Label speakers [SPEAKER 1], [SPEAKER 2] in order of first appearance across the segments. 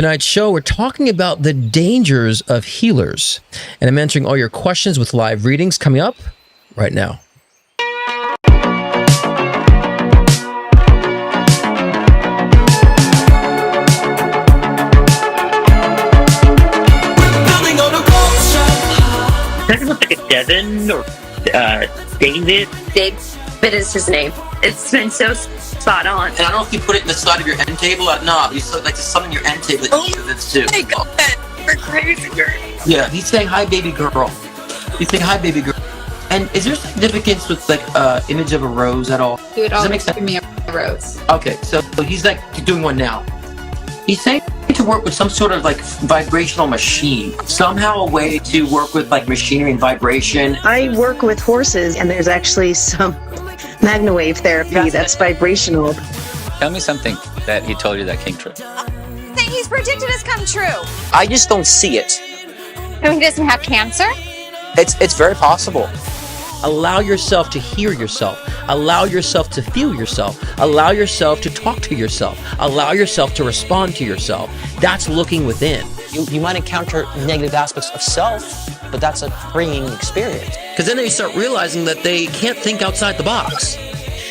[SPEAKER 1] Tonight's show, we're talking about the dangers of healers. And I'm answering all your questions with live readings coming up right now.
[SPEAKER 2] Does it look like a Devin or David?
[SPEAKER 3] David is his name. It's been so spot on.
[SPEAKER 4] And I don't know if you put it in the side of your end table or not. You like to summon your end table. That's too.
[SPEAKER 3] My God, we're crazy.
[SPEAKER 4] Yeah, he's saying hi, baby girl. He's saying hi, baby girl. And is there significance with like image of a rose at all?
[SPEAKER 3] He would
[SPEAKER 4] Does that
[SPEAKER 3] always
[SPEAKER 4] make sense?
[SPEAKER 3] give me a rose.
[SPEAKER 4] Okay, so he's like doing one now. He's saying to work with some sort of like vibrational machine. Somehow a way to work with like machinery and vibration.
[SPEAKER 5] I work with horses, and there's actually some MagnaWave therapy that's vibrational.
[SPEAKER 6] Tell me something that he told you that came true.
[SPEAKER 7] Thing he's predicted has come true.
[SPEAKER 8] I just don't see it.
[SPEAKER 7] He doesn't have cancer?
[SPEAKER 8] It's very possible.
[SPEAKER 1] Allow yourself to hear yourself. Allow yourself to feel yourself. Allow yourself to talk to yourself. Allow yourself to respond to yourself. That's looking within.
[SPEAKER 8] You might encounter negative aspects of self, but that's a freeing experience.
[SPEAKER 4] Because then they start realizing that they can't think outside the box.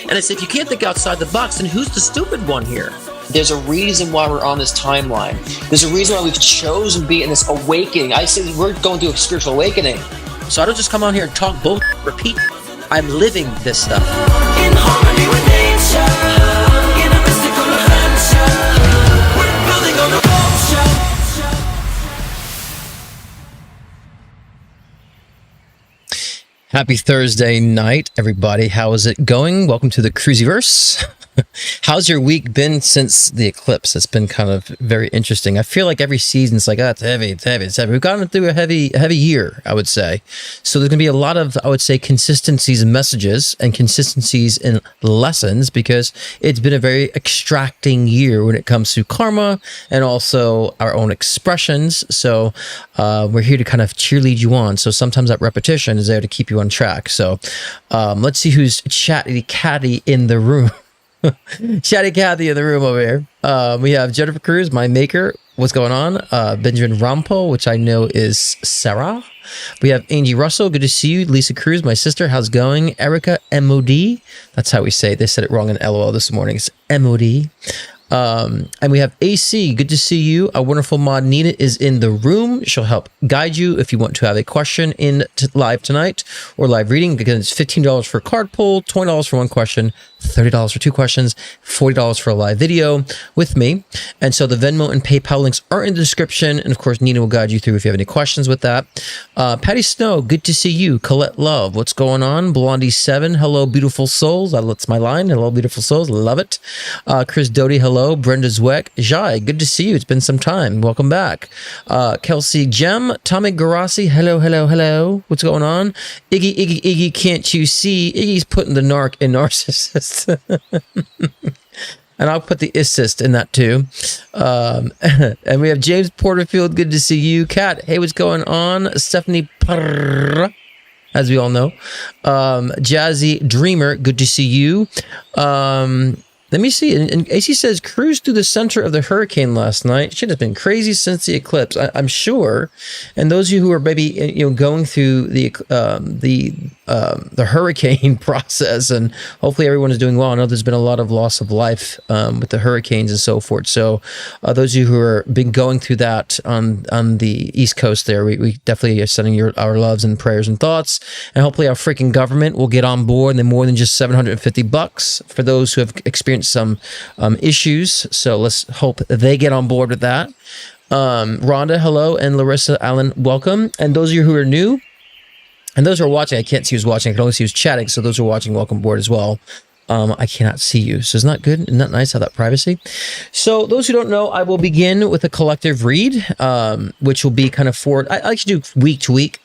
[SPEAKER 4] And I said, if you can't think outside the box, then who's the stupid one here?
[SPEAKER 8] There's a reason why we're on this timeline. There's a reason why we've chosen to be in this awakening. I say we're going through a spiritual awakening.
[SPEAKER 4] So I don't just come on here and talk bull, repeat. I'm living this stuff.
[SPEAKER 9] In harmony with nature, in a mystical adventure, we're building on a vulture.
[SPEAKER 1] Happy Thursday night, everybody. How is it going? Welcome to the Cruisyverse. How's your week been since the eclipse? It's been kind of very interesting. I feel like every season it's like, it's heavy. We've gone through a heavy year, I would say. So there's going to be a lot of, I would say, consistencies in messages and consistencies in lessons, because it's been a very extracting year when it comes to karma and also our own expressions. So we're here to kind of cheerlead you on. So sometimes that repetition is there to keep you on track. So let's see who's chatty catty in the room. Chatty Cathy in the room over here. We have Jennifer Cruz, my maker. What's going on? Benjamin Rampo, which I know is Sarah. We have Angie Russell. Good to see you. Lisa Cruz, my sister. How's it going? Erica MOD. That's how we say it. They said it wrong in LOL this morning. It's MOD. And we have AC. Good to see you. Our wonderful mod Nina is in the room. She'll help guide you if you want to have a question in live tonight or live reading. Because it's $15 for a card pull, $20 for one question, $30 for two questions, $40 for a live video with me. And so the Venmo and PayPal links are in the description. And of course, Nina will guide you through if you have any questions with that. Patty Snow, good to see you. Colette Love, what's going on? Blondie7, hello, beautiful souls. That's my line. Hello, beautiful souls. Love it. Chris Doty, hello. Brenda Zweck, Jai, good to see you. It's been some time. Welcome back. Kelsey Gem, Tommy Garassi, hello. What's going on? Iggy, can't you see? Iggy's putting the narc in narcissist. And I'll put the assist in that too. And we have James Porterfield, good to see you. Kat, hey, what's going on? Stephanie Parr, as we all know. Jazzy Dreamer, good to see you. Let me see. And AC says, cruised through the center of the hurricane last night. Shit has been crazy since the eclipse, I'm sure. And those of you who are maybe going through the hurricane process, and hopefully everyone is doing well. I know there's been a lot of loss of life with the hurricanes and so forth. So those of you who are been going through that on the East Coast there, we definitely are sending our loves and prayers and thoughts. And hopefully our freaking government will get on board, and then more than just $750 for those who have experienced some issues. So let's hope they get on board with that. Rhonda, hello, and Larissa Allen, welcome. And those of you who are new, and those who are watching, I can't see who's watching, I can only see who's chatting. So those who are watching, welcome aboard as well. I cannot see you. So isn't that good? Isn't that nice, how that privacy? So those who don't know, I will begin with a collective read, which will be kind of forward. I like to do week to week.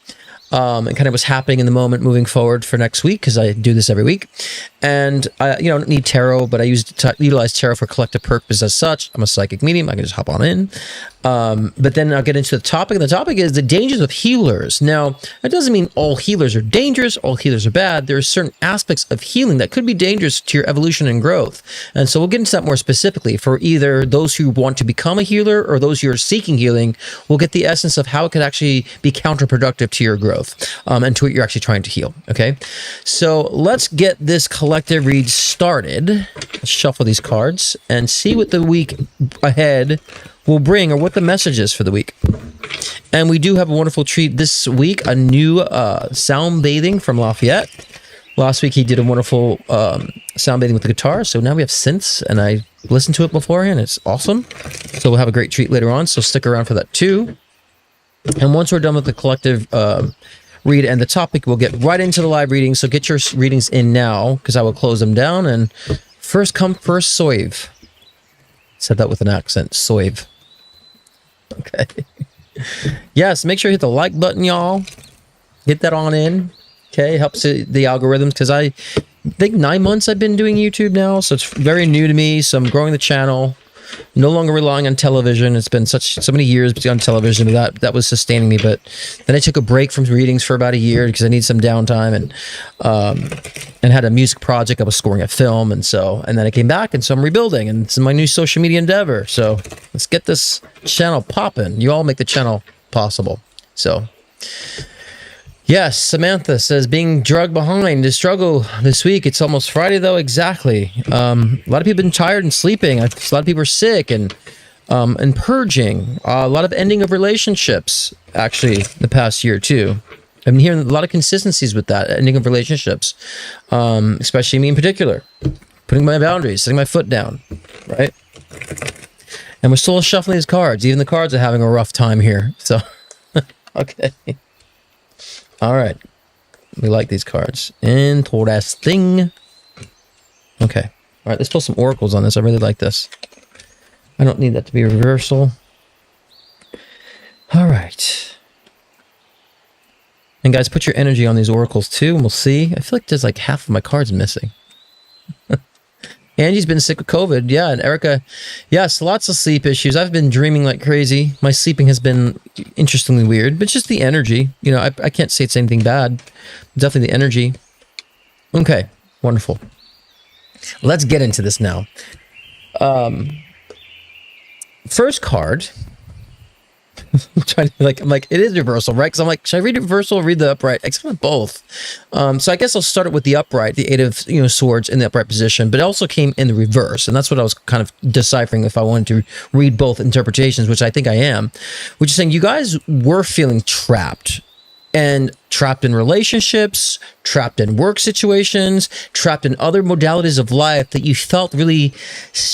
[SPEAKER 1] and kind of what's happening in the moment moving forward for next week, because I do this every week. And I don't need tarot, but I utilize tarot for collective purpose as such. I'm a psychic medium. I can just hop on in. But then I'll get into the topic, and the topic is the dangers of healers. Now, that doesn't mean all healers are dangerous, all healers are bad. There are certain aspects of healing that could be dangerous to your evolution and growth. And so we'll get into that more specifically for either those who want to become a healer or those who are seeking healing. We'll get the essence of how it could actually be counterproductive to your growth and to what you're actually trying to heal. Okay, so let's get this collective read started. Let's shuffle these cards and see what the week ahead will bring, or what the message is for the week. And we do have a wonderful treat this week, a new sound bathing from Lafayette. Last week he did a wonderful sound bathing with the guitar, so now we have synths, and I listened to it beforehand. It's awesome. So we'll have a great treat later on, so stick around for that too. And once we're done with the collective read and the topic, we'll get right into the live reading. So get your readings in now, because I will close them down. And first come, first serve. Said that with an accent, serve. Okay. Yes, make sure you hit the like button, y'all. Get that on in. Okay, helps the algorithms, because I think 9 months I've been doing YouTube now, so it's very new to me. So I'm growing the channel. No longer relying on television. It's been so many years on television, but that was sustaining me. But then I took a break from readings for about a year because I need some downtime, and had a music project. I was scoring a film, and then I came back, and so I'm rebuilding, and it's my new social media endeavor. So let's get this channel popping. You all make the channel possible. So yes, Samantha says, being drugged behind the struggle this week. It's almost Friday, though. Exactly. A lot of people have been tired and sleeping. A lot of people are sick and purging. A lot of ending of relationships, actually, the past year, too. I've been hearing a lot of consistencies with that, ending of relationships, especially me in particular. Putting my boundaries, setting my foot down, right? And we're still shuffling these cards. Even the cards are having a rough time here. So, okay. All right. We like these cards. Interesting. Okay. All right, let's pull some oracles on this. I really like this. I don't need that to be a reversal. All right. And guys, put your energy on these oracles too, and we'll see. I feel like there's like half of my cards missing. Angie's been sick with COVID. Yeah, and Erica, yes, lots of sleep issues. I've been dreaming like crazy. My sleeping has been interestingly weird, but just the energy. You know, I can't say it's anything bad. Definitely the energy. Okay, wonderful. Let's get into this now. First card. I'm like, it is reversal, right? Because I'm like, should I read reversal or read the upright? I kind of both. So I guess I'll start it with the upright, the Eight of Swords in the upright position, but it also came in the reverse. And that's what I was kind of deciphering if I wanted to read both interpretations, which I think I am, which is saying you guys were feeling trapped. And trapped in relationships, trapped in work situations, trapped in other modalities of life that you felt really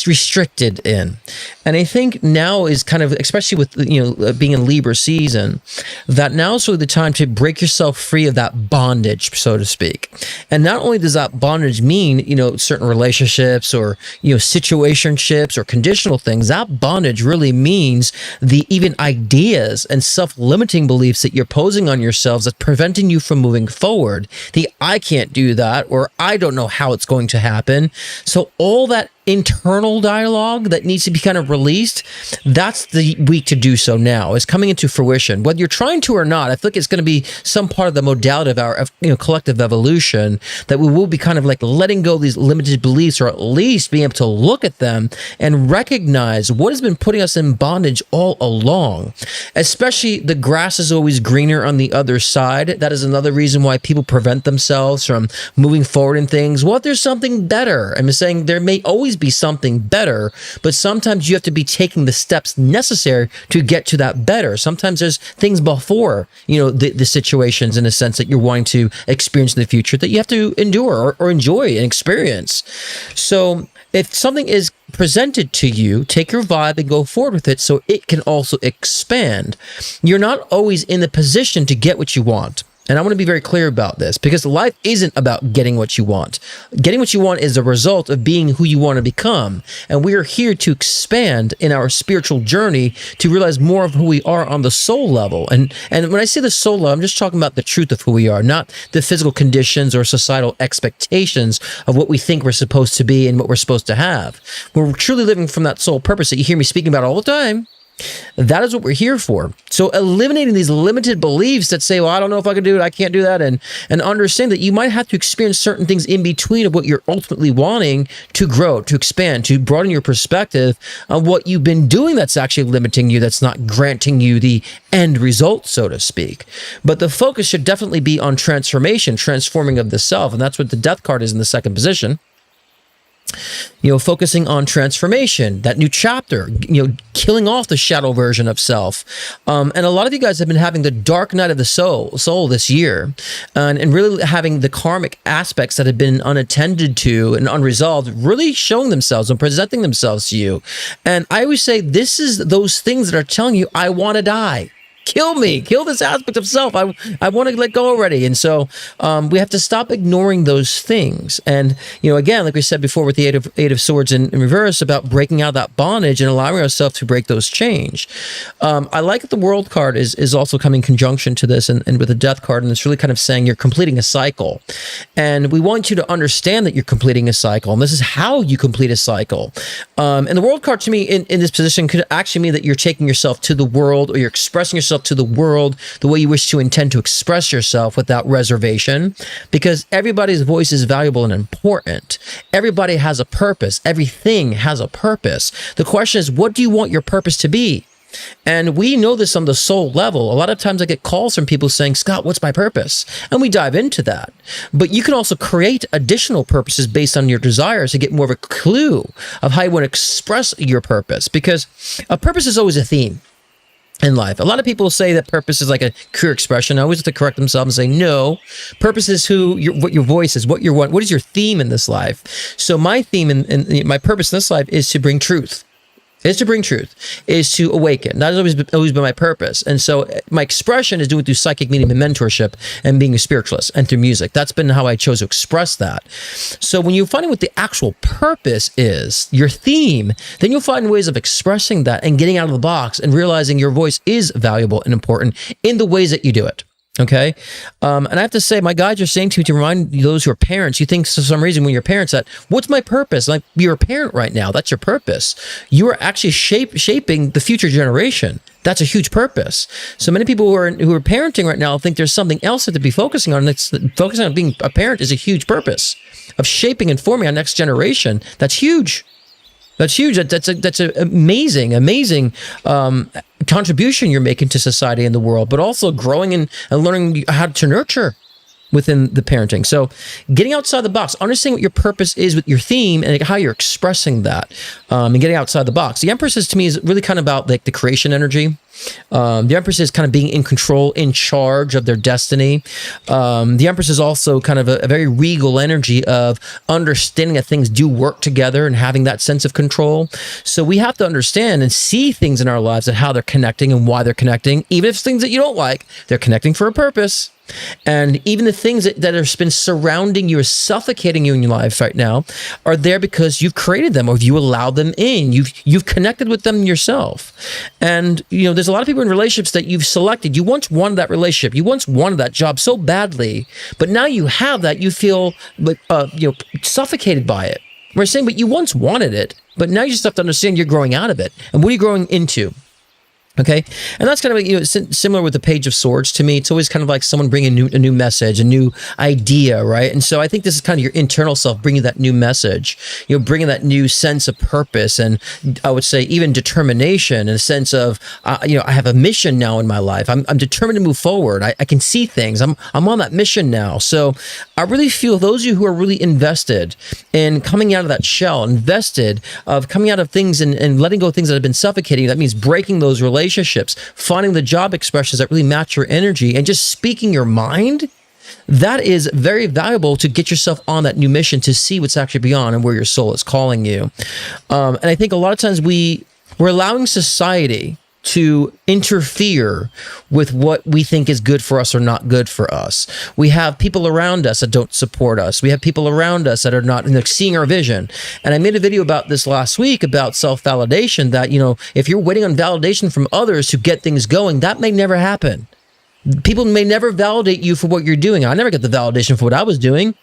[SPEAKER 1] restricted in. And I think now is kind of, especially with, being in Libra season, that now is really the time to break yourself free of that bondage, so to speak. And not only does that bondage mean, certain relationships or, situationships or conditional things, that bondage really means the even ideas and self-limiting beliefs that you're posing on yourselves that preventing you from moving forward. The I can't do that, or I don't know how it's going to happen. So all that internal dialogue that needs to be kind of released, that's the week to do so now. It's coming into fruition. Whether you're trying to or not, I think it's going to be some part of the modality of our collective evolution that we will be kind of like letting go of these limited beliefs, or at least being able to look at them and recognize what has been putting us in bondage all along. Especially the grass is always greener on the other side. That is another reason why people prevent themselves from moving forward in things. Well, if there's something better, I'm saying there may always be something better, but sometimes you have to be taking the steps necessary to get to that better. Sometimes there's things before, the situations in a sense that you're wanting to experience in the future that you have to endure or enjoy and experience. So if something is presented to you, take your vibe and go forward with it so it can also expand. You're not always in the position to get what you want. And I want to be very clear about this, because life isn't about getting what you want. Getting what you want is a result of being who you want to become. And we are here to expand in our spiritual journey to realize more of who we are on the soul level. And when I say the soul level, I'm just talking about the truth of who we are, not the physical conditions or societal expectations of what we think we're supposed to be and what we're supposed to have. We're truly living from that soul purpose that you hear me speaking about all the time. That is what we're here for. So eliminating these limited beliefs that say, well, I don't know if I can do it, I can't do that, and understand that you might have to experience certain things in between of what you're ultimately wanting to grow, to expand, to broaden your perspective of what you've been doing that's actually limiting you, that's not granting you the end result, so to speak. But the focus should definitely be on transformation, transforming of the self, and that's what the Death card is in the second position. Focusing on transformation, that new chapter, killing off the shadow version of self. And a lot of you guys have been having the dark night of the soul this year, and really having the karmic aspects that have been unattended to and unresolved really showing themselves and presenting themselves to you. And I always say, this is those things that are telling you, I want to die. Kill me, kill this aspect of self. I want to let go already. And so we have to stop ignoring those things. And, again, like we said before with the Eight of Swords in reverse, about breaking out of that bondage and allowing ourselves to break those chains. I like that the World card is also coming in conjunction to this and with the Death card. And it's really kind of saying you're completing a cycle. And we want you to understand that you're completing a cycle. And this is how you complete a cycle. And the World card to me in this position could actually mean that you're taking yourself to the world, or you're expressing yourself to the world the way you wish to intend to express yourself without reservation, because everybody's voice is valuable and important. Everybody has a purpose. Everything has a purpose. The question is, what do you want your purpose to be? And we know this on the soul level. A lot of times I get calls from people saying, Scott, what's my purpose? And we dive into that. But you can also create additional purposes based on your desires to get more of a clue of how you want to express your purpose, because a purpose is always a theme in life. A lot of people say that purpose is like a career expression. I always have to correct themselves and say, no, purpose is what your voice is, what is your theme in this life. So my theme and my purpose in this life is to bring truth. Is to awaken. That has always been my purpose. And so my expression is doing it through psychic medium and mentorship and being a spiritualist and through music. That's been how I chose to express that. So when you're finding what the actual purpose is, your theme, then you'll find ways of expressing that and getting out of the box and realizing your voice is valuable and important in the ways that you do it. Okay. And I have to say, my guides are saying to me to remind those who are parents, you think for some reason when you're parents that, what's my purpose? Like, you're a parent right now. That's your purpose. You are actually shaping the future generation. That's a huge purpose. So many people who are parenting right now think there's something else that to be focusing on. It's focusing on being a parent is a huge purpose of shaping and forming our next generation. That's huge. That's huge. That's an amazing contribution you're making to society and the world, but also growing and learning how to nurture within the parenting. So getting outside the box, understanding what your purpose is with your theme and how you're expressing that, and getting outside the box. The Empress to me is really kind of about like the creation energy. The Empress is kind of being in control, in charge of their destiny. The Empress is also kind of a very regal energy of understanding that things do work together and having that sense of control. So we have to understand and see things in our lives and how they're connecting and why they're connecting. Even if it's things that you don't like, they're connecting for a purpose. And even the things that have been surrounding you or suffocating you in your life right now are there because you've created them or you allowed them in. You've connected with them yourself. And, there's a lot of people in relationships that you've selected. You once wanted that relationship. You once wanted that job so badly, but now you have that. You feel like, suffocated by it. We're saying, but you once wanted it, but now you just have to understand you're growing out of it. And what are you growing into? Okay. And that's kind of, similar with the Page of Swords to me. It's always kind of like someone bringing a new message, a new idea, right? And so I think this is kind of your internal self bringing that new message, bringing that new sense of purpose. And I would say even determination and a sense of, I have a mission now in my life. I'm determined to move forward. I can see things. I'm on that mission now. So I really feel those of you who are really invested in coming out of that shell, invested of coming out of things and letting go of things that have been suffocating, that means breaking those relationships, finding the job expressions that really match your energy and just speaking your mind, that is very valuable to get yourself on that new mission to see what's actually beyond and where your soul is calling you. And I think a lot of times we're allowing society to interfere with what we think is good for us or not good for us. We have people around us that don't support us. We have people around us that are not seeing our vision. And I made a video about this last week about self-validation, that, if you're waiting on validation from others to get things going, that may never happen. People may never validate you for what you're doing. I never got the validation for what I was doing.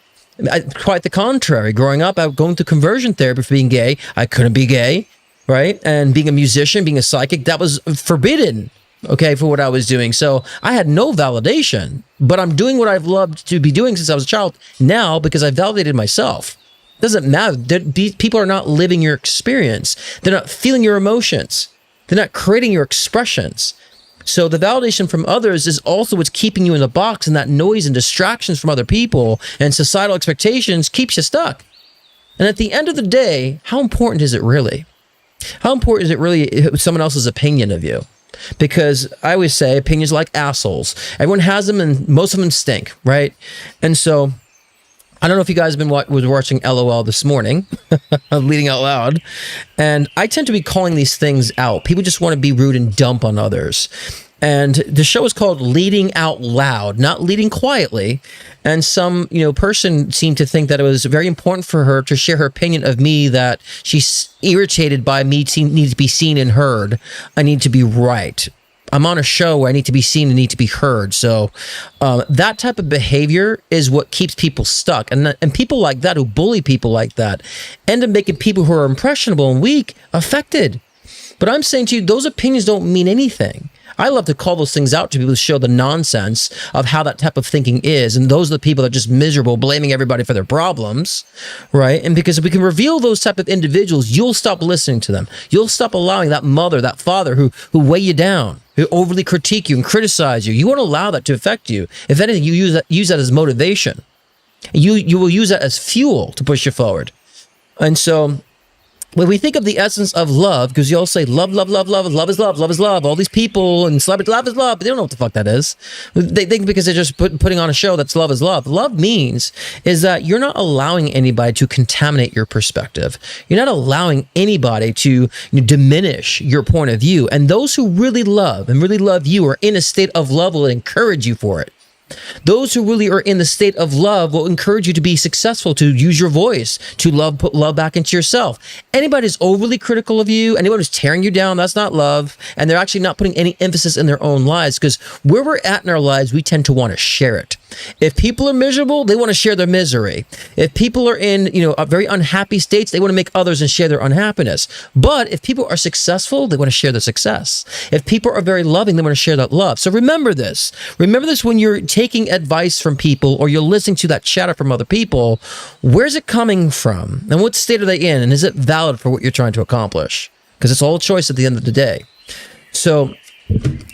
[SPEAKER 1] Quite the contrary. Growing up, I was going through conversion therapy for being gay. I couldn't be gay. Right? And being a musician, being a psychic, that was forbidden, okay, for what I was doing. So I had no validation, but I'm doing what I've loved to be doing since I was a child now because I validated myself. Doesn't matter. These people are not living your experience. They're not feeling your emotions. They're not creating your expressions. So the validation from others is also what's keeping you in the box, and that noise and distractions from other people and societal expectations keeps you stuck. And at the end of the day, how important is it really? How important is it really someone else's opinion of you? Because I always say opinions are like assholes. Everyone has them and most of them stink, right? And so I don't know if you guys have been watching LOL this morning, leading out loud. And I tend to be calling these things out. People just want to be rude and dump on others. And the show is called Leading Out Loud, not leading quietly. And some, person seemed to think that it was very important for her to share her opinion of me, that she's irritated by me need to be seen and heard. I need to be right. I'm on a show where I need to be seen and need to be heard. So that type of behavior is what keeps people stuck. And people like that, who bully people like that, end up making people who are impressionable and weak affected. But I'm saying to you, those opinions don't mean anything. I love to call those things out to people to show the nonsense of how that type of thinking is. And those are the people that are just miserable, blaming everybody for their problems, right? And because if we can reveal those type of individuals, you'll stop listening to them. You'll stop allowing that mother, that father who weigh you down, who overly critique you and criticize you. You won't allow that to affect you. If anything, you use that as motivation. You will use that as fuel to push you forward. And so when we think of the essence of love, because you all say love, love, love, love, love is love, love is love, all these people and celebrities, love is love, but they don't know what the fuck that is. They think because they're just putting on a show that's love is love. Love means is that you're not allowing anybody to contaminate your perspective. You're not allowing anybody to diminish your point of view. And those who really love you are in a state of love will encourage you for it. Those who really are in the state of love will encourage you to be successful, to use your voice, to put love back into yourself. Anybody who's overly critical of you, anyone who's tearing you down, that's not love. And they're actually not putting any emphasis in their own lives, because where we're at in our lives, we tend to want to share it. If people are miserable, they want to share their misery. If people are in, very unhappy states, they want to make others and share their unhappiness. But if people are successful, they want to share their success. If people are very loving, they want to share that love. So remember this. Remember this when you're taking advice from people or you're listening to that chatter from other people. Where's it coming from? And what state are they in? And is it valid for what you're trying to accomplish? Because it's all a choice at the end of the day. So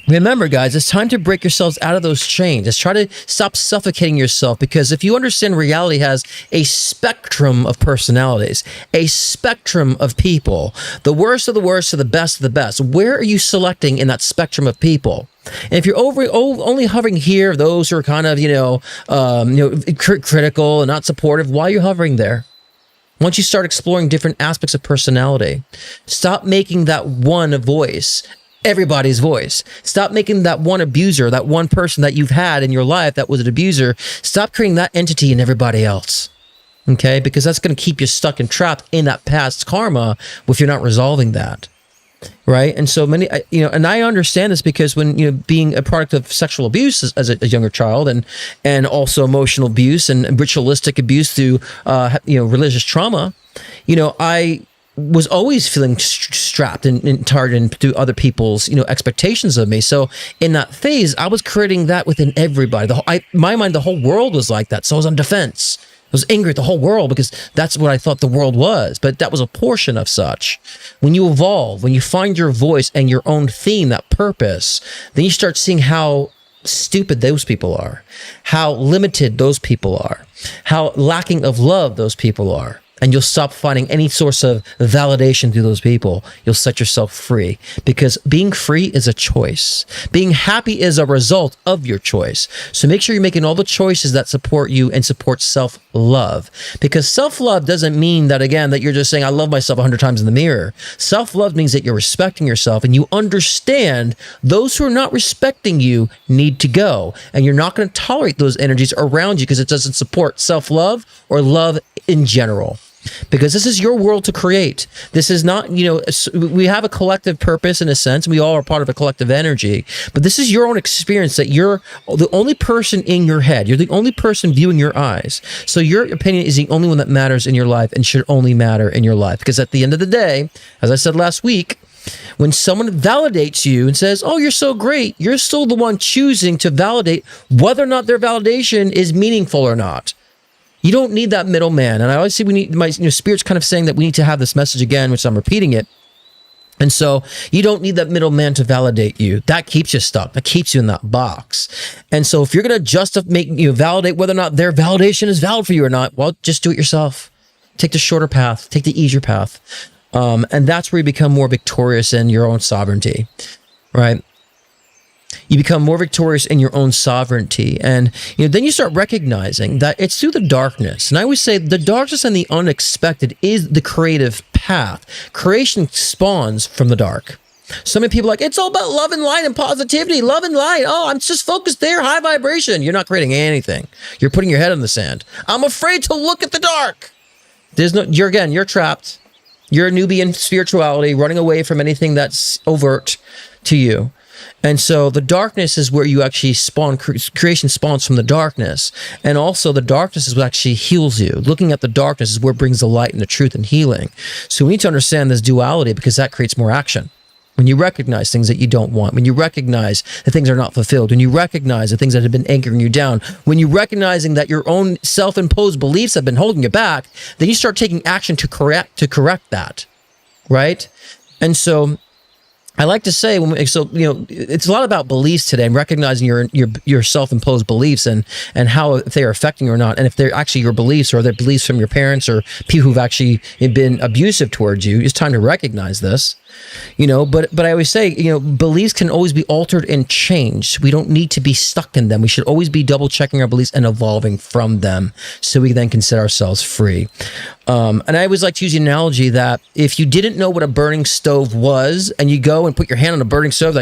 [SPEAKER 1] remember, guys, it's time to break yourselves out of those chains. Let's try to stop suffocating yourself, because if you understand reality has a spectrum of personalities, a spectrum of people, the worst of the worst to the best of the best, where are you selecting in that spectrum of people? And if you're only hovering here, those who are kind of, critical and not supportive, why are you hovering there? Once you start exploring different aspects of personality, stop making that one voice everybody's voice. Stop making that one abuser, that one person that you've had in your life that was an abuser. Stop creating that entity in everybody else. Okay? Because that's going to keep you stuck and trapped in that past karma if you're not resolving that. Right? And so many, and I understand this because when, being a product of sexual abuse as a younger child and also emotional abuse and ritualistic abuse through, religious trauma, I was always feeling strapped and targeted to other people's, expectations of me. So in that phase, I was creating that within everybody. In my mind, the whole world was like that. So I was on defense. I was angry at the whole world because that's what I thought the world was. But that was a portion of such. When you evolve, when you find your voice and your own theme, that purpose, then you start seeing how stupid those people are, how limited those people are, how lacking of love those people are. and you'll stop finding any source of validation through those people. You'll set yourself free, because being free is a choice. Being happy is a result of your choice. So make sure you're making all the choices that support you and support self-love, because self-love doesn't mean that, again, that you're just saying, I love myself 100 times in the mirror. Self-love means that you're respecting yourself and you understand those who are not respecting you need to go. And you're not going to tolerate those energies around you because it doesn't support self-love or love in general. Because this is your world to create. This is not, we have a collective purpose in a sense. We all are part of a collective energy, but this is your own experience, that you're the only person in your head. You're the only person viewing your eyes. So your opinion is the only one that matters in your life and should only matter in your life. Because at the end of the day, as I said last week, when someone validates you and says, oh, you're so great, you're still the one choosing to validate whether or not their validation is meaningful or not. You don't need that middleman. And I always see my spirit's kind of saying that we need to have this message again, which I'm repeating it. And so you don't need that middleman to validate you. That keeps you stuck. That keeps you in that box. And so if you're going to validate whether or not their validation is valid for you or not, well, just do it yourself. Take the shorter path. Take the easier path. And that's where you become more victorious in your own sovereignty, right? You become more victorious in your own sovereignty. And then you start recognizing that it's through the darkness. And I always say the darkness and the unexpected is the creative path. Creation spawns from the dark. So many people are like, it's all about love and light and positivity, love and light. Oh, I'm just focused there, high vibration. You're not creating anything. You're putting your head in the sand. I'm afraid to look at the dark. You're trapped. You're a newbie in spirituality, running away from anything that's overt to you. And so the darkness is where you actually spawn. Creation spawns from the darkness. And also the darkness is what actually heals you. Looking at the darkness is where it brings the light and the truth and healing. So we need to understand this duality, because that creates more action. When you recognize things that you don't want, when you recognize that things are not fulfilled, when you recognize the things that have been anchoring you down, when you're recognizing that your own self-imposed beliefs have been holding you back, then you start taking action to correct that, right? And so I like to say, it's a lot about beliefs today, and recognizing your self-imposed beliefs and how, if they are affecting you or not, and if they're actually your beliefs or they're beliefs from your parents or people who've actually been abusive towards you. It's time to recognize this. But I always say, beliefs can always be altered and changed. We don't need to be stuck in them. We should always be double checking our beliefs and evolving from them, so we then can set ourselves free. And I always like to use the analogy that if you didn't know what a burning stove was, and you go and put your hand on a burning stove,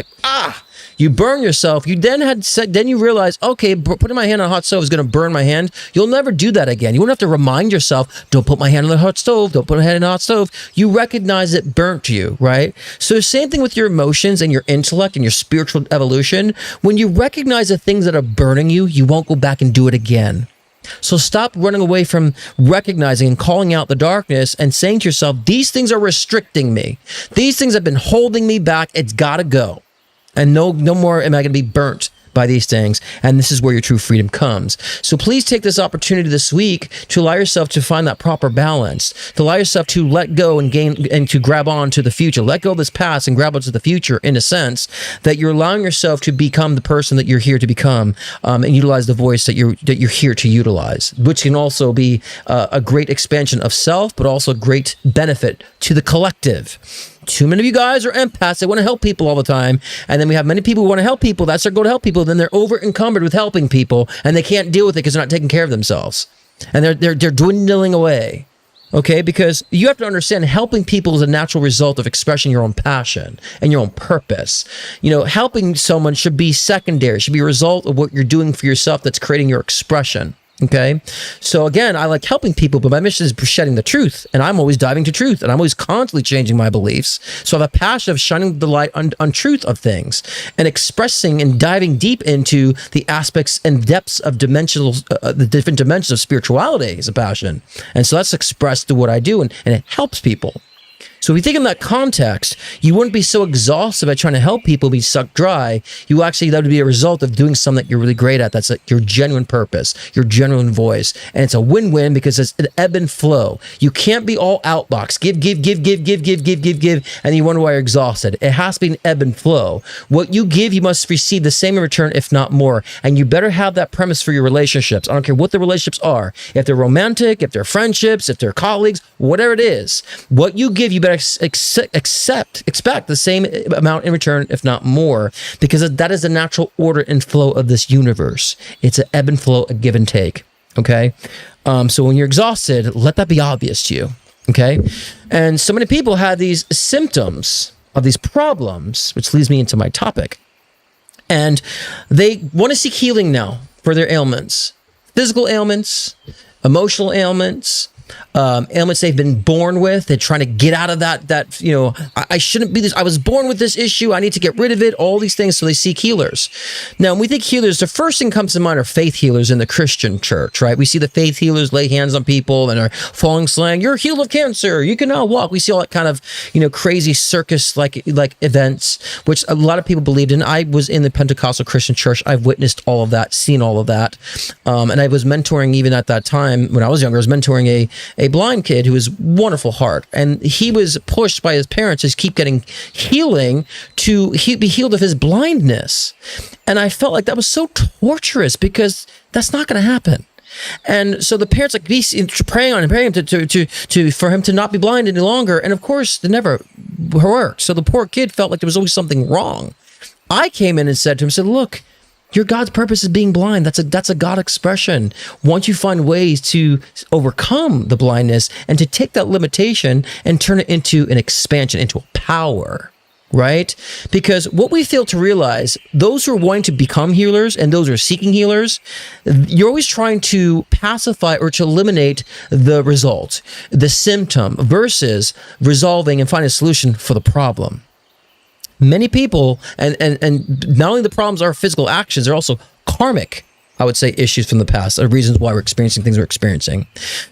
[SPEAKER 1] you burn yourself. You then you realize, okay, putting my hand on a hot stove is going to burn my hand. You'll never do that again. You won't have to remind yourself, don't put my hand on the hot stove. Don't put my hand on a hot stove. You recognize it burnt you, right? So same thing with your emotions and your intellect and your spiritual evolution. When you recognize the things that are burning you, you won't go back and do it again. So stop running away from recognizing and calling out the darkness and saying to yourself, these things are restricting me. These things have been holding me back. It's got to go. And no more am I going to be burnt by these things. And this is where your true freedom comes. So please take this opportunity this week to allow yourself to find that proper balance, to allow yourself to let go and gain and to grab on to the future. Let go of this past and grab onto the future, in a sense that you're allowing yourself to become the person that you're here to become, and utilize the voice that you're here to utilize, which can also be a great expansion of self, but also a great benefit to the collective. Too many of you guys are empaths. They want to help people all the time. And then we have many people who want to help people. That's their goal, to help people. Then they're over encumbered with helping people, and they can't deal with it because they're not taking care of themselves. And they're dwindling away. Okay? Because you have to understand, helping people is a natural result of expressing your own passion and your own purpose. Helping someone should be secondary, should be a result of what you're doing for yourself that's creating your expression. Okay. So again, I like helping people, but my mission is shedding the truth, and I'm always diving to truth, and I'm always constantly changing my beliefs. So I have a passion of shining the light on truth of things and expressing and diving deep into the aspects and depths of the different dimensions of spirituality is a passion. And so that's expressed through what I do, and it helps people. So if you think in that context, you wouldn't be so exhausted by trying to help people be sucked dry. That would be a result of doing something that you're really great at. That's like your genuine purpose, your genuine voice. And it's a win-win because it's an ebb and flow. You can't be all outbox. Give, and you wonder why you're exhausted. It has to be an ebb and flow. What you give, you must receive the same in return, if not more. And you better have that premise for your relationships. I don't care what the relationships are. If they're romantic, if they're friendships, if they're colleagues, whatever it is, what you give, you better expect the same amount in return, if not more, because that is the natural order and flow of this universe. It's an ebb and flow, a give and take. Okay. So when you're exhausted, let that be obvious to you. Okay. And so many people have these symptoms of these problems, which leads me into my topic. And they want to seek healing now for their ailments, physical ailments, emotional ailments, ailments they've been born with. They're trying to get out of that, I shouldn't be this. I was born with this issue. I need to get rid of it. All these things. So they seek healers. Now, when we think healers, the first thing comes to mind are faith healers in the Christian church, right? We see the faith healers lay hands on people and are falling slang. You're healed of cancer. You can now walk. We see all that kind of, crazy circus like events, which a lot of people believed in. I was in the Pentecostal Christian church. I've witnessed all of that, seen all of that. And I was mentoring even at that time when I was younger. I was mentoring a blind kid who was wonderful heart, and he was pushed by his parents to keep getting healing to be healed of his blindness. And I felt like that was so torturous because that's not going to happen. And so the parents praying on him, for him to not be blind any longer. And of course, it never worked. So the poor kid felt like there was always something wrong. I came in and said to him, look, your God's purpose is being blind. That's a God expression. Once you find ways to overcome the blindness and to take that limitation and turn it into an expansion, into a power, right? Because what we fail to realize, those who are wanting to become healers and those who are seeking healers, you're always trying to pacify or to eliminate the result, the symptom, versus resolving and finding a solution for the problem. Many people, and not only the problems are physical actions, they're also karmic, I would say, issues from the past, are reasons why we're experiencing things we're experiencing.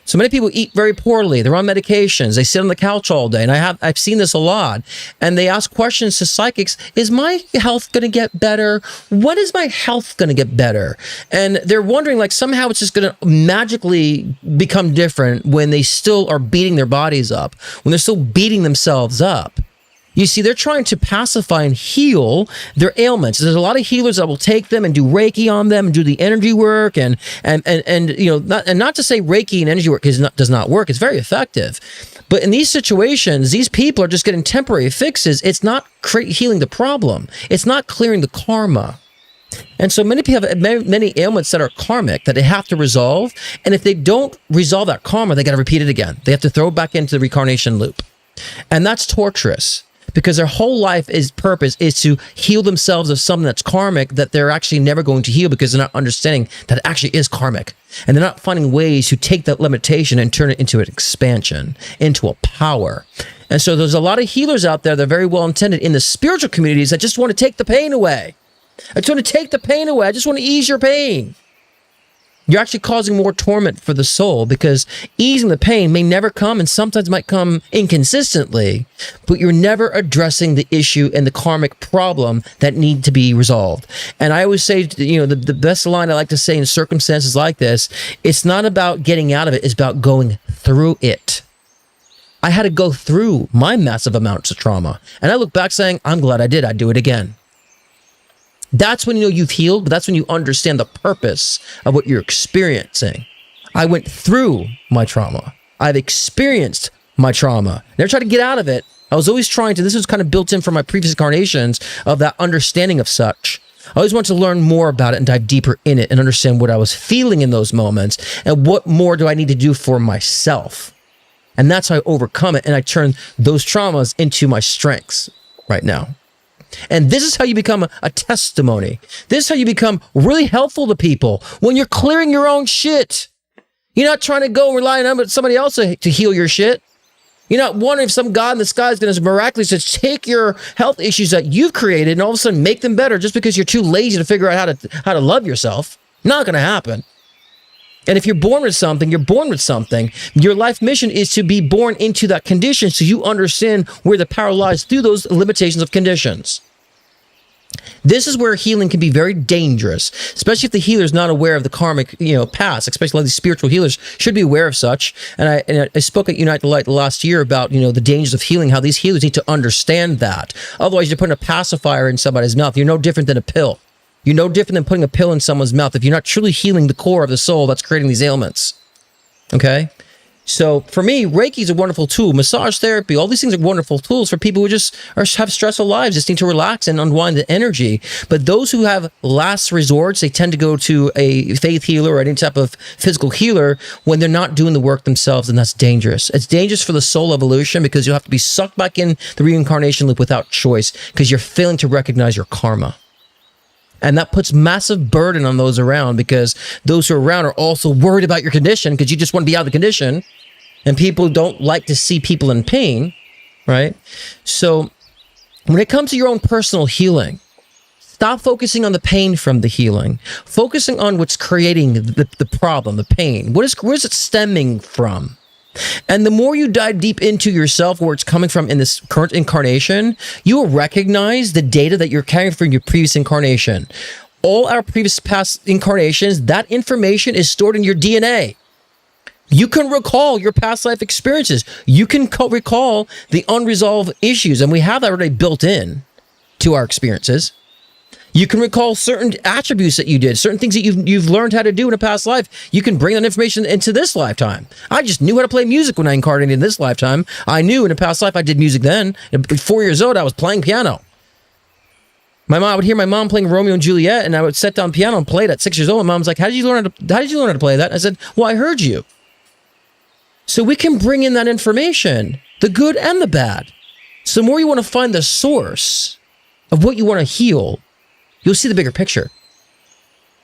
[SPEAKER 1] So many people eat very poorly. They're on medications. They sit on the couch all day. And I've seen this a lot. And they ask questions to psychics, is my health going to get better? When is my health going to get better? And they're wondering, like, somehow it's just going to magically become different when they still are beating their bodies up, when they're still beating themselves up. You see, they're trying to pacify and heal their ailments. There's a lot of healers that will take them and do Reiki on them and do the energy work and not to say Reiki and energy work does not work. It's very effective. But in these situations, these people are just getting temporary fixes. It's not healing the problem. It's not clearing the karma. And so many people have many ailments that are karmic that they have to resolve. And if they don't resolve that karma, they got to repeat it again. They have to throw it back into the reincarnation loop. And that's torturous. Because their whole purpose is to heal themselves of something that's karmic that they're actually never going to heal because they're not understanding that it actually is karmic. And they're not finding ways to take that limitation and turn it into an expansion, into a power. And so there's a lot of healers out there that are very well intended in the spiritual communities that just want to take the pain away. I just want to take the pain away. I just want to ease your pain. You're actually causing more torment for the soul because easing the pain may never come and sometimes might come inconsistently, but you're never addressing the issue and the karmic problem that need to be resolved. And I always say, the best line I like to say in circumstances like this, it's not about getting out of it, it's about going through it. I had to go through my massive amounts of trauma. And I look back saying, I'm glad I did. I'd do it again. That's when you know you've healed, but that's when you understand the purpose of what you're experiencing. I went through my trauma. I've experienced my trauma. Never tried to get out of it. I was always trying to, this was kind of built in from my previous incarnations of that understanding of such. I always wanted to learn more about it and dive deeper in it and understand what I was feeling in those moments and what more do I need to do for myself. And that's how I overcome it. And I turn those traumas into my strengths right now. And this is how you become a testimony. This is how you become really helpful to people when you're clearing your own shit. You're not trying to go relying on somebody else to heal your shit. You're not wondering if some God in the sky is going to miraculously take your health issues that you've created and all of a sudden make them better just because you're too lazy to figure out how to love yourself. Not going to happen. And if you're born with something, you're born with something. Your life mission is to be born into that condition so you understand where the power lies through those limitations of conditions. This is where healing can be very dangerous, especially if the healer is not aware of the karmic, past. Especially a lot of these spiritual healers should be aware of such. And I spoke at Unite the Light last year about, the dangers of healing, how these healers need to understand that. Otherwise, you're putting a pacifier in somebody's mouth. You're no different than a pill. You're no different than putting a pill in someone's mouth if you're not truly healing the core of the soul that's creating these ailments. Okay? So for me, Reiki is a wonderful tool. Massage therapy, all these things are wonderful tools for people who just have stressful lives, just need to relax and unwind the energy. But those who have last resorts, they tend to go to a faith healer or any type of physical healer when they're not doing the work themselves, and that's dangerous. It's dangerous for the soul evolution because you'll have to be sucked back in the reincarnation loop without choice because you're failing to recognize your karma. And that puts massive burden on those around because those who are around are also worried about your condition because you just want to be out of the condition. And people don't like to see people in pain, right? So when it comes to your own personal healing, stop focusing on the pain from the healing. Focusing on what's creating the problem, the pain. Where is it stemming from? And the more you dive deep into yourself, where it's coming from in this current incarnation, you will recognize the data that you're carrying from your previous incarnation. All our past incarnations, that information is stored in your DNA. You can recall your past life experiences. You can recall the unresolved issues, and we have that already built in to our experiences. You can recall certain attributes that you did, certain things that you've learned how to do in a past life. You can bring that information into this lifetime. I just knew how to play music when I incarnated in this lifetime. I knew in a past life I did music then. At 4 years old, I was playing piano. I would hear my mom playing Romeo and Juliet, and I would set down piano and play it at 6 years old. And Mom's like, "How did you learn how to play that?" I said, "Well, I heard you." So we can bring in that information, the good and the bad. So the more you want to find the source of what you want to heal, you'll see the bigger picture.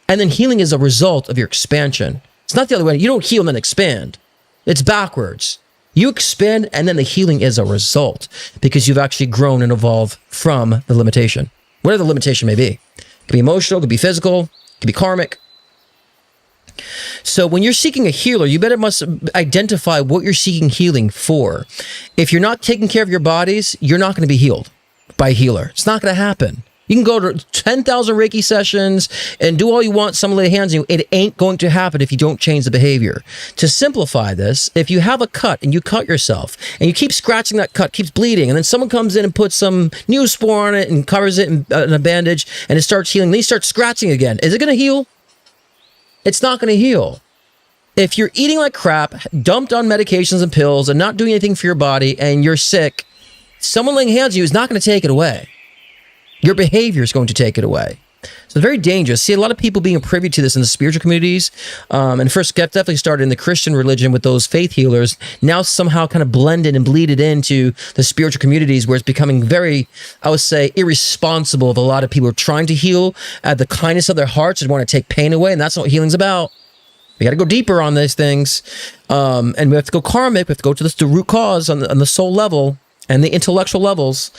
[SPEAKER 1] And then healing is a result of your expansion. It's not the other way. You don't heal and then expand. It's backwards. You expand and then the healing is a result because you've actually grown and evolved from the limitation. Whatever the limitation may be. It could be emotional, it could be physical, it could be karmic. So when you're seeking a healer, you must identify what you're seeking healing for. If you're not taking care of your bodies, you're not going to be healed by a healer. It's not going to happen. You can go to 10,000 Reiki sessions and do all you want, some lay hands on you. It ain't going to happen if you don't change the behavior. To simplify this, if you have a cut and you cut yourself and you keep scratching that cut, keeps bleeding, and then someone comes in and puts some Neosporin on it and covers it in a bandage and it starts healing, then you start scratching again. Is it going to heal? It's not going to heal. If you're eating like crap, dumped on medications and pills and not doing anything for your body and you're sick, someone laying hands on you is not going to take it away. Your behavior is going to take it away. So it's very dangerous. See a lot of people being privy to this in the spiritual communities. And first definitely started in the Christian religion with those faith healers. Now somehow kind of blended and bleeded into the spiritual communities where it's becoming very, I would say, irresponsible of a lot of people who are trying to heal at the kindness of their hearts and want to take pain away. And that's not what healing's about. We got to go deeper on these things. And we have to go karmic. We have to go to the root cause on the soul level and the intellectual levels.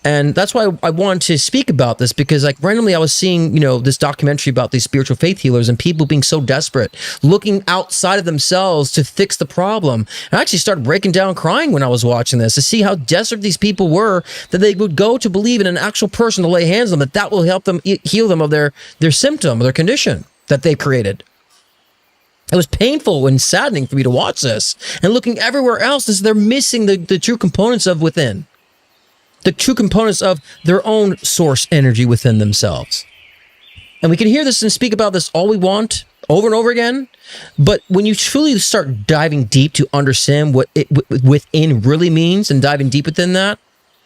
[SPEAKER 1] And that's why I wanted to speak about this, because like randomly I was seeing, this documentary about these spiritual faith healers and people being so desperate, looking outside of themselves to fix the problem. And I actually started breaking down crying when I was watching this to see how desperate these people were, that they would go to believe in an actual person to lay hands on them, that will help them heal them of their symptom, of their condition that they created. It was painful and saddening for me to watch this. And looking everywhere else, they're missing the true components of within. The true components of their own source energy within themselves. And we can hear this and speak about this all we want, over and over again. But when you truly start diving deep to understand what it within really means and diving deep within that,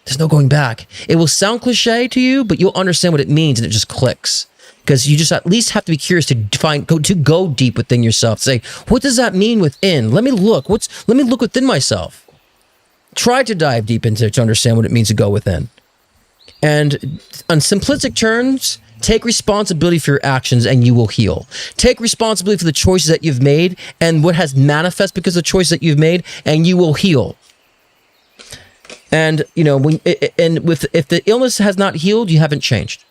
[SPEAKER 1] there's no going back. It will sound cliche to you, but you'll understand what it means and it just clicks. Because you just at least have to be curious to go deep within yourself. Say, what does that mean within? Let me look. Let me look within myself. Try to dive deep into it to understand what it means to go within. And on simplistic terms, take responsibility for your actions and you will heal. Take responsibility for the choices that you've made and what has manifest because of the choices that you've made, and you will heal. And if the illness has not healed, you haven't changed.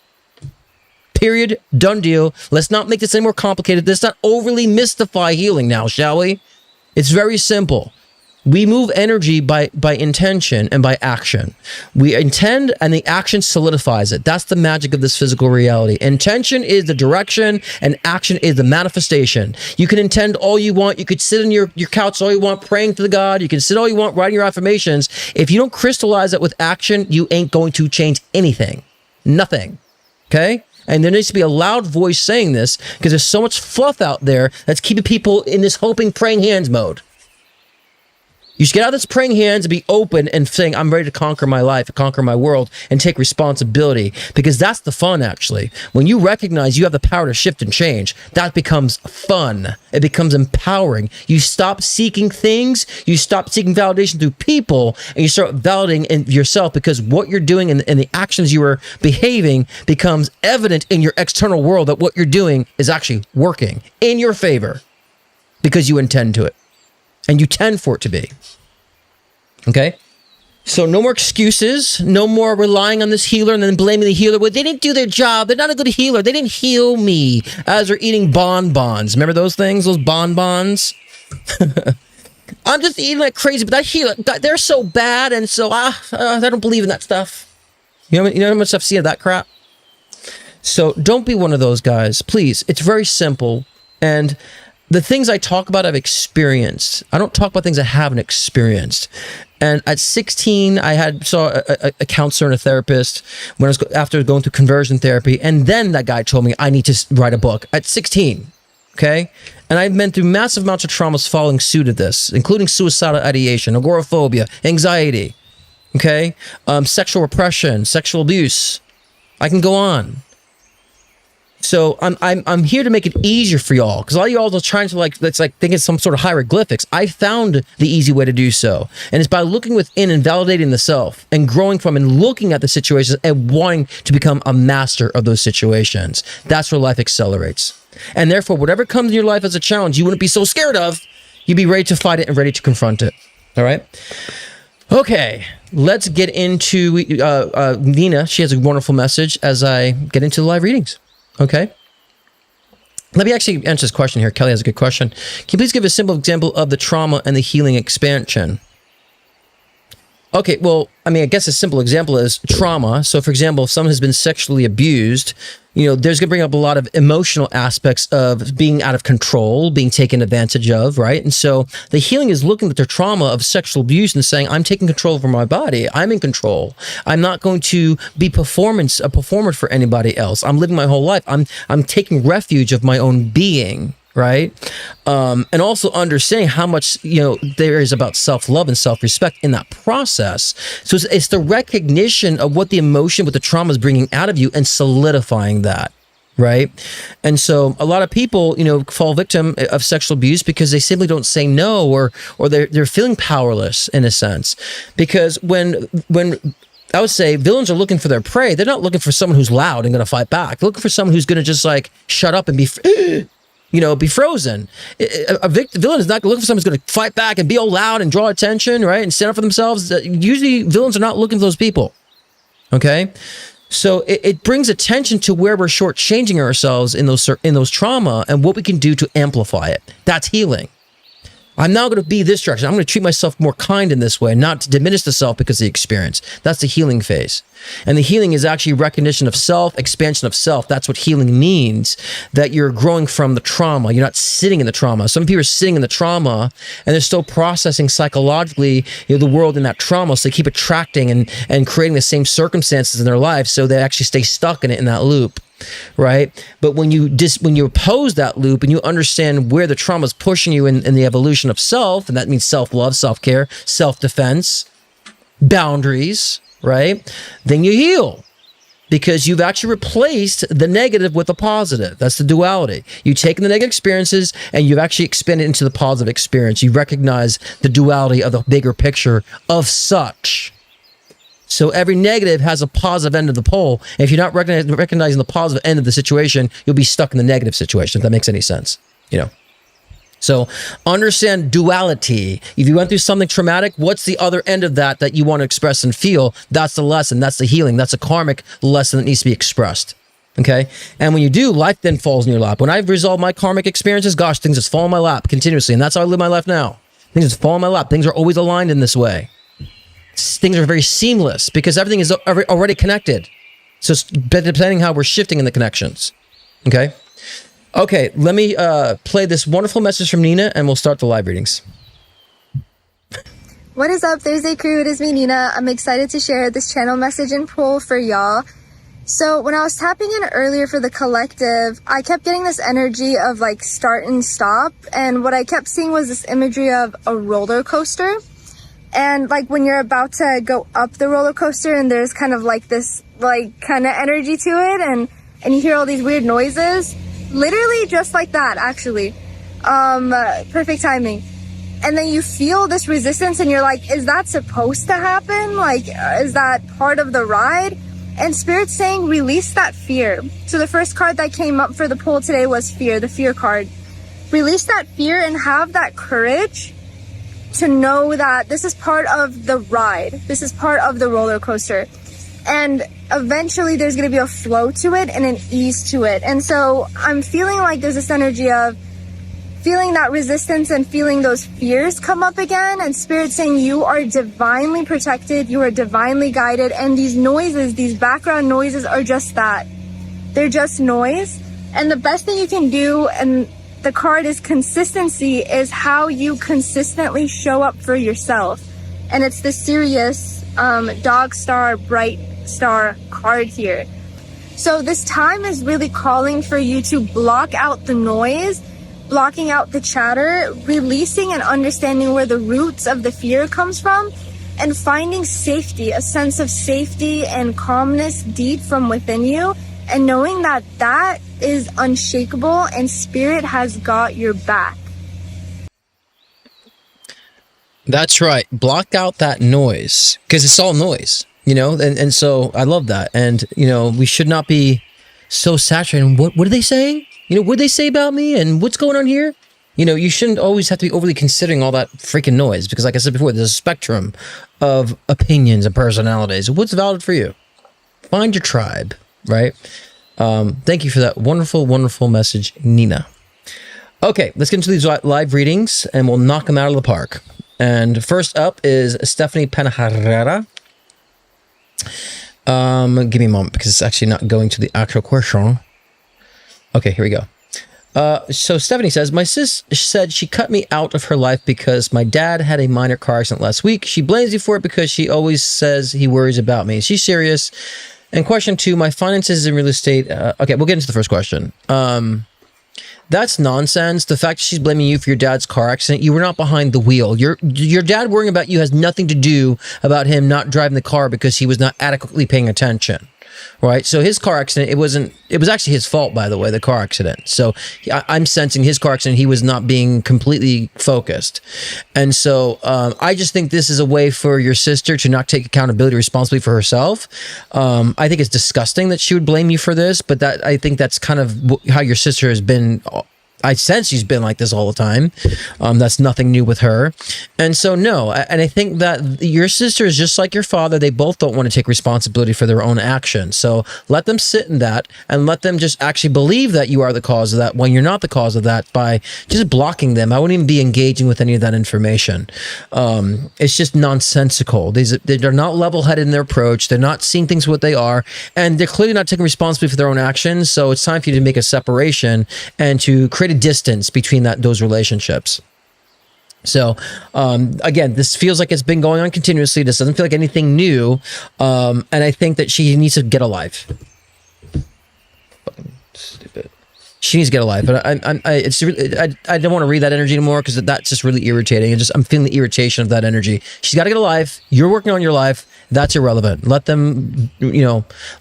[SPEAKER 1] Period. Done deal. Let's not make this any more complicated. Let's not overly mystify healing now, shall we? It's very simple. We move energy by intention and by action. We intend and the action solidifies it. That's the magic of this physical reality. Intention is the direction and action is the manifestation. You can intend all you want. You could sit on your couch all you want, praying to the God. You can sit all you want, writing your affirmations. If you don't crystallize it with action, you ain't going to change anything. Nothing. Okay? And there needs to be a loud voice saying this because there's so much fluff out there that's keeping people in this hoping, praying hands mode. You should get out of this praying hands and be open and saying, I'm ready to conquer my life, conquer my world, and take responsibility. Because that's the fun, actually. When you recognize you have the power to shift and change, that becomes fun. It becomes empowering. You stop seeking things, you stop seeking validation through people, and you start validating in yourself because what you're doing and the actions you are behaving becomes evident in your external world that what you're doing is actually working in your favor because you intend to it. And you tend for it to be. Okay? So no more excuses. No more relying on this healer and then blaming the healer. Well, they didn't do their job. They're not a good healer. They didn't heal me. As they're eating bonbons. Remember those things? Those bonbons? I'm just eating like crazy, but that healer, they're so bad. And so I don't believe in that stuff. You know how much I've seen of that crap? So don't be one of those guys. Please. It's very simple. And the things I talk about, I've experienced. I don't talk about things I haven't experienced. And at 16, I saw a counselor and a therapist when after going through conversion therapy. And then that guy told me I need to write a book at 16. Okay. And I've been through massive amounts of traumas following suit of this, including suicidal ideation, agoraphobia, anxiety. Okay. Sexual repression, sexual abuse. I can go on. So I'm here to make it easier for y'all because all y'all are trying to it's like thinking some sort of hieroglyphics. I found the easy way to do so, and it's by looking within and validating the self and growing from and looking at the situations and wanting to become a master of those situations. That's where life accelerates, and therefore whatever comes in your life as a challenge, you wouldn't be so scared of. You'd be ready to fight it and ready to confront it. All right. Okay, let's get into Nina. She has a wonderful message as I get into the live readings. Okay. Let me actually answer this question here. Kelly has a good question. Can you please give a simple example of the trauma and the healing expansion? Okay, well, I mean, I guess a simple example is trauma. So, for example, if someone has been sexually abused, there's going to bring up a lot of emotional aspects of being out of control, being taken advantage of, right? And so the healing is looking at their trauma of sexual abuse and saying, I'm taking control over my body. I'm in control. I'm not going to be a performer for anybody else. I'm living my whole life. I'm taking refuge of my own being. Right. And also understanding how much, there is about self-love and self-respect in that process. So it's the recognition of what the emotion, what the trauma is bringing out of you and solidifying that. Right. And so a lot of people, fall victim of sexual abuse because they simply don't say no or they're feeling powerless in a sense, because when I would say villains are looking for their prey, they're not looking for someone who's loud and going to fight back. They're looking for someone who's going to just shut up and be be frozen. A villain is not looking for someone who's going to fight back and be all loud and draw attention, right? And stand up for themselves. Usually villains are not looking for those people. Okay? So it brings attention to where we're shortchanging ourselves in those trauma and what we can do to amplify it. That's healing. I'm now going to be this direction. I'm going to treat myself more kind in this way, not to diminish the self because of the experience. That's the healing phase. And the healing is actually recognition of self, expansion of self. That's what healing means, that you're growing from the trauma. You're not sitting in the trauma. Some people are sitting in the trauma and they're still processing psychologically the world in that trauma. So they keep attracting and creating the same circumstances in their life. So they actually stay stuck in that loop. Right. But when you oppose that loop and you understand where the trauma is pushing you in the evolution of self, and that means self-love, self-care, self-defense, boundaries, right? Then you heal because you've actually replaced the negative with the positive. That's the duality. You've taken the negative experiences and you've actually expanded into the positive experience. You recognize the duality of the bigger picture of such. So every negative has a positive end of the pole. And if you're not recognizing the positive end of the situation, you'll be stuck in the negative situation, if that makes any sense. So understand duality. If you went through something traumatic, what's the other end of that you want to express and feel? That's the lesson. That's the healing. That's a karmic lesson that needs to be expressed. Okay. And when you do, life then falls in your lap. When I've resolved my karmic experiences, gosh, things just fall in my lap continuously. And that's how I live my life now. Things just fall in my lap. Things are always aligned in this way. Things are very seamless because everything is already connected. So it's depending how we're shifting in the connections. Okay. Okay. Let me play this wonderful message from Nina and we'll start the live readings.
[SPEAKER 10] What is up, Thursday crew? It is me, Nina. I'm excited to share this channel message and pull for y'all. So when I was tapping in earlier for the collective, I kept getting this energy of like start and stop. And what I kept seeing was this imagery of a roller coaster. And like when you're about to go up the roller coaster and there's kind of like this like kind of energy to it and you hear all these weird noises, literally just like that, actually. Perfect timing. And then you feel this resistance and you're like, is that supposed to happen? Like, is that part of the ride? And Spirit's saying, release that fear. So the first card that came up for the poll today was fear, the fear card. Release that fear and have that courage to know that this is part of the ride. This is part of the roller coaster. And eventually there's going to be a flow to it and an ease to it. And so I'm feeling like there's this energy of feeling that resistance and feeling those fears come up again, and Spirit saying you are divinely protected, you are divinely guided, and these noises, these background noises are just that. They're just noise. And the best thing you can do, and the card is consistency, is how you consistently show up for yourself. And it's the Sirius dog star, bright star card here. So this time is really calling for you to block out the noise, blocking out the chatter, releasing and understanding where the roots of the fear comes from, and finding safety, a sense of safety and calmness deep from within you, and knowing that that is unshakable and Spirit has got your back.
[SPEAKER 1] That's right. Block out that noise because it's all noise, you know, and so I love that. And, you know, we should not be so saturated. What are they saying? You know, what did they say about me and what's going on here? You know, you shouldn't always have to be overly considering all that freaking noise because like I said before, there's a spectrum of opinions and personalities. What's valid for you? Find your tribe, right? Thank you for that wonderful, wonderful message, Nina. Okay, let's get into these live readings and we'll knock them out of the park. And first up is Stephanie Penajarera. Give me a moment because it's actually not going to the actual question. Okay, here we go. So Stephanie says, my sis said she cut me out of her life because my dad had a minor car accident last week. She blames me for it because she always says he worries about me. She's serious. And question 2, my finances in real estate. Okay, we'll get into the first question. That's nonsense. The fact that she's blaming you for your dad's car accident, you were not behind the wheel. Your dad worrying about you has nothing to do about him not driving the car because he was not adequately paying attention. Right. So his car accident, it was actually his fault, by the way, the car accident. So I'm sensing his car accident, he was not being completely focused. And so I just think this is a way for your sister to not take accountability, responsibility for herself. I think it's disgusting that she would blame you for this, but I think that's kind of how your sister has been. I sense she's been like this all the time. That's nothing new with her. And so, no, and I think that your sister is just like your father. They both don't want to take responsibility for their own actions. So let them sit in that and let them just actually believe that you are the cause of that when you're not the cause of that by just blocking them. I wouldn't even be engaging with any of that information. It's just nonsensical. They're not level-headed in their approach. They're not seeing things what they are. And they're clearly not taking responsibility for their own actions. So it's time for you to make a separation and to create a distance between those relationships. So again, this feels like it's been going on continuously. This doesn't feel like anything new, and I think that she needs to get a life. Fucking stupid. She needs to get a life, but I don't want to read that energy anymore because that's just really irritating. I'm feeling the irritation of that energy. She's got to get a life. You're working on your life. That's irrelevant. Let them,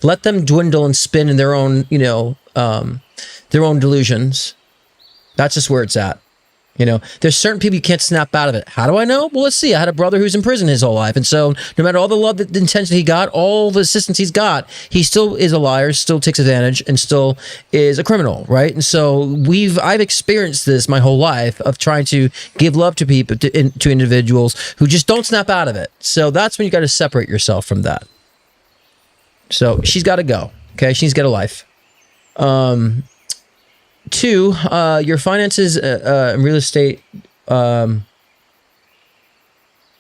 [SPEAKER 1] let them dwindle and spin in their own, their own delusions. That's just where it's at. There's certain people you can't snap out of it. How do I know? Well, let's see. I had a brother who's in prison his whole life. And so no matter all the love, the intention he got, all the assistance he's got, he still is a liar, still takes advantage, and still is a criminal, right? And so I've experienced this my whole life of trying to give love to people, to individuals who just don't snap out of it. So that's when you got to separate yourself from that. So she's got to go. Okay. She's got a life. Two, your finances, in real estate. I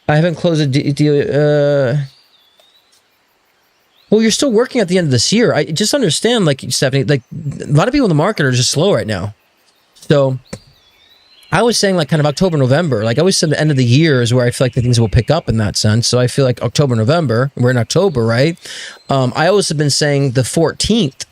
[SPEAKER 1] haven't closed a deal. Well, you're still working at the end of this year. I just understand, like, Stephanie, like, a lot of people in the market are just slow right now. So I was saying, like, kind of October, November. Like, I always said the end of the year is where I feel like the things will pick up in that sense. So I feel like October, November, we're in October, right? I always have been saying the 14th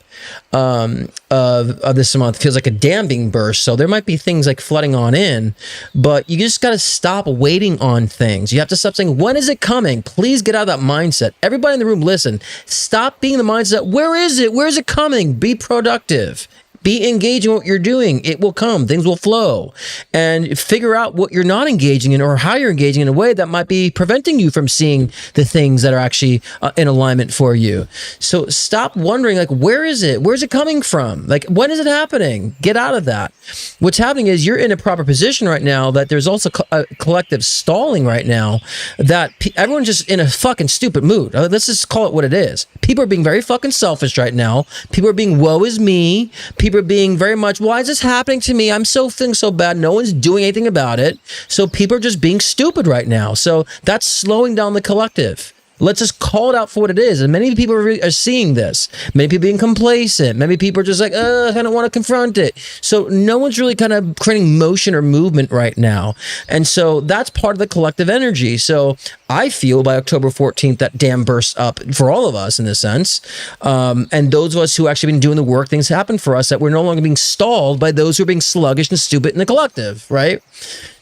[SPEAKER 1] of this month feels like a dam being burst. So there might be things like flooding on in, but you just got to stop waiting on things. You have to stop saying, when is it coming? Please get out of that mindset. Everybody in the room, listen, stop being the mindset. Where is it? Where is it coming? Be productive. Be engaged in what you're doing. It will come. Things will flow. And figure out what you're not engaging in or how you're engaging in a way that might be preventing you from seeing the things that are actually in alignment for you. So stop wondering, like, where is it? Where's it coming from? Like, when is it happening? Get out of that. What's happening is you're in a proper position right now that there's also a collective stalling right now that everyone's just in a fucking stupid mood. Let's just call it what it is. People are being very fucking selfish right now. People are being woe is me. People are being very much, why is this happening to me? I'm so feeling so bad. No one's doing anything about it. So people are just being stupid right now. So that's slowing down the collective. Let's just call it out for what it is. And many people are seeing this. Many people being complacent. Many people are just like, I don't want to confront it. So no one's really kind of creating motion or movement right now. And so that's part of the collective energy. So I feel by October 14th, that dam bursts up for all of us in this sense. And those of us who actually been doing the work, things happen for us that we're no longer being stalled by those who are being sluggish and stupid in the collective, right?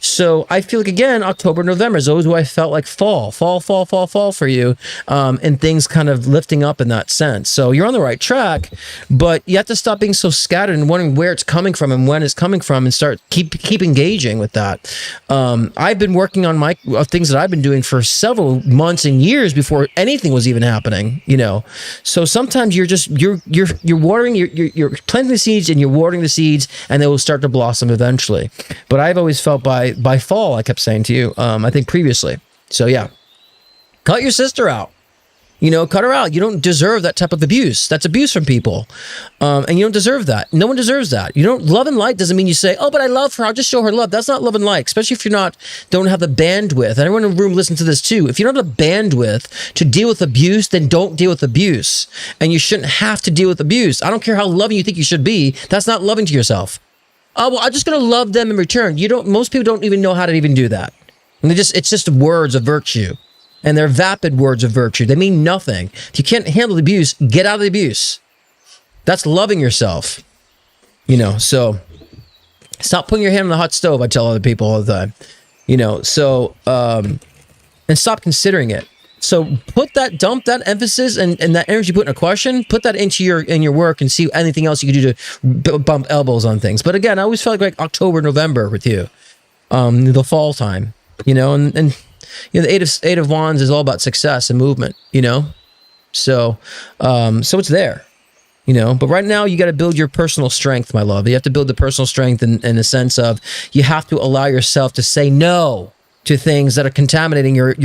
[SPEAKER 1] So I feel like, again, October, November is those who I felt like fall for you, and things kind of lifting up in that sense. So you're on the right track, but you have to stop being so scattered and wondering where it's coming from and when it's coming from, and start keep engaging with that. I've been working on my things that I've been doing for several months and years before anything was even happening, you know. So sometimes you're watering, you're planting the seeds and you're watering the seeds, and they will start to blossom eventually. But I've always felt by fall, I kept saying to you, I think previously. So yeah, cut your sister out. You know, cut her out. You don't deserve that type of abuse. That's abuse from people. And you don't deserve that. No one deserves that. You don't, love and light doesn't mean you say, oh, but I love her, I'll just show her love. That's not love and light, especially if you're don't have the bandwidth. And everyone in the room listen to this too. If you don't have the bandwidth to deal with abuse, then don't deal with abuse. And you shouldn't have to deal with abuse. I don't care how loving you think you should be. That's not loving to yourself. Oh, well, I'm just going to love them in return. Most people don't even know how to even do that. And it's just words of virtue. And they're vapid words of virtue. They mean nothing. If you can't handle the abuse, get out of the abuse. That's loving yourself. You know, so stop putting your hand on the hot stove, I tell other people all the time. You know, so, and stop considering it. So dump that emphasis and that energy put in a question, put that into your work and see anything else you can do to bump elbows on things. But again, I always felt like October, November with you, the fall time, you know, and you know, the Eight of Wands is all about success and movement, you know, so it's there, you know, but right now you got to build your personal strength, my love. You have to build the personal strength in the sense of you have to allow yourself to say no to things that are contaminating your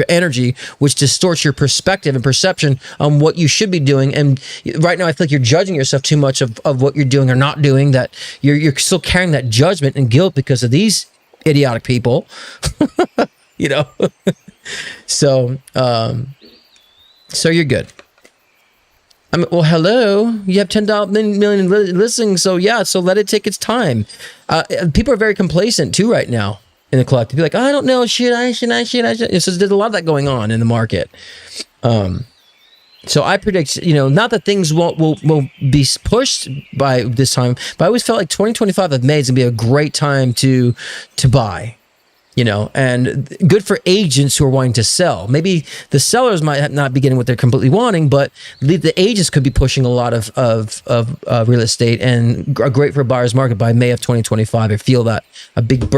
[SPEAKER 1] energy, which distorts your perspective and perception on what you should be doing. And right now, I feel like you're judging yourself too much of what you're doing or not doing, that you're still carrying that judgment and guilt because of these idiotic people, you know? So you're good. I mean, well, hello, you have 10 million listening. So yeah, so let it take its time. People are very complacent too right now in the collective. Be like, I don't know, should I? So there's a lot of that going on in the market. So I predict, you know, not that things will be pushed by this time, but I always felt like 2025 of May is gonna be a great time to buy. You know, and good for agents who are wanting to sell. Maybe the sellers might not be getting what they're completely wanting, but the agents could be pushing a lot of real estate and great for a buyer's market by May of 2025. I feel that a big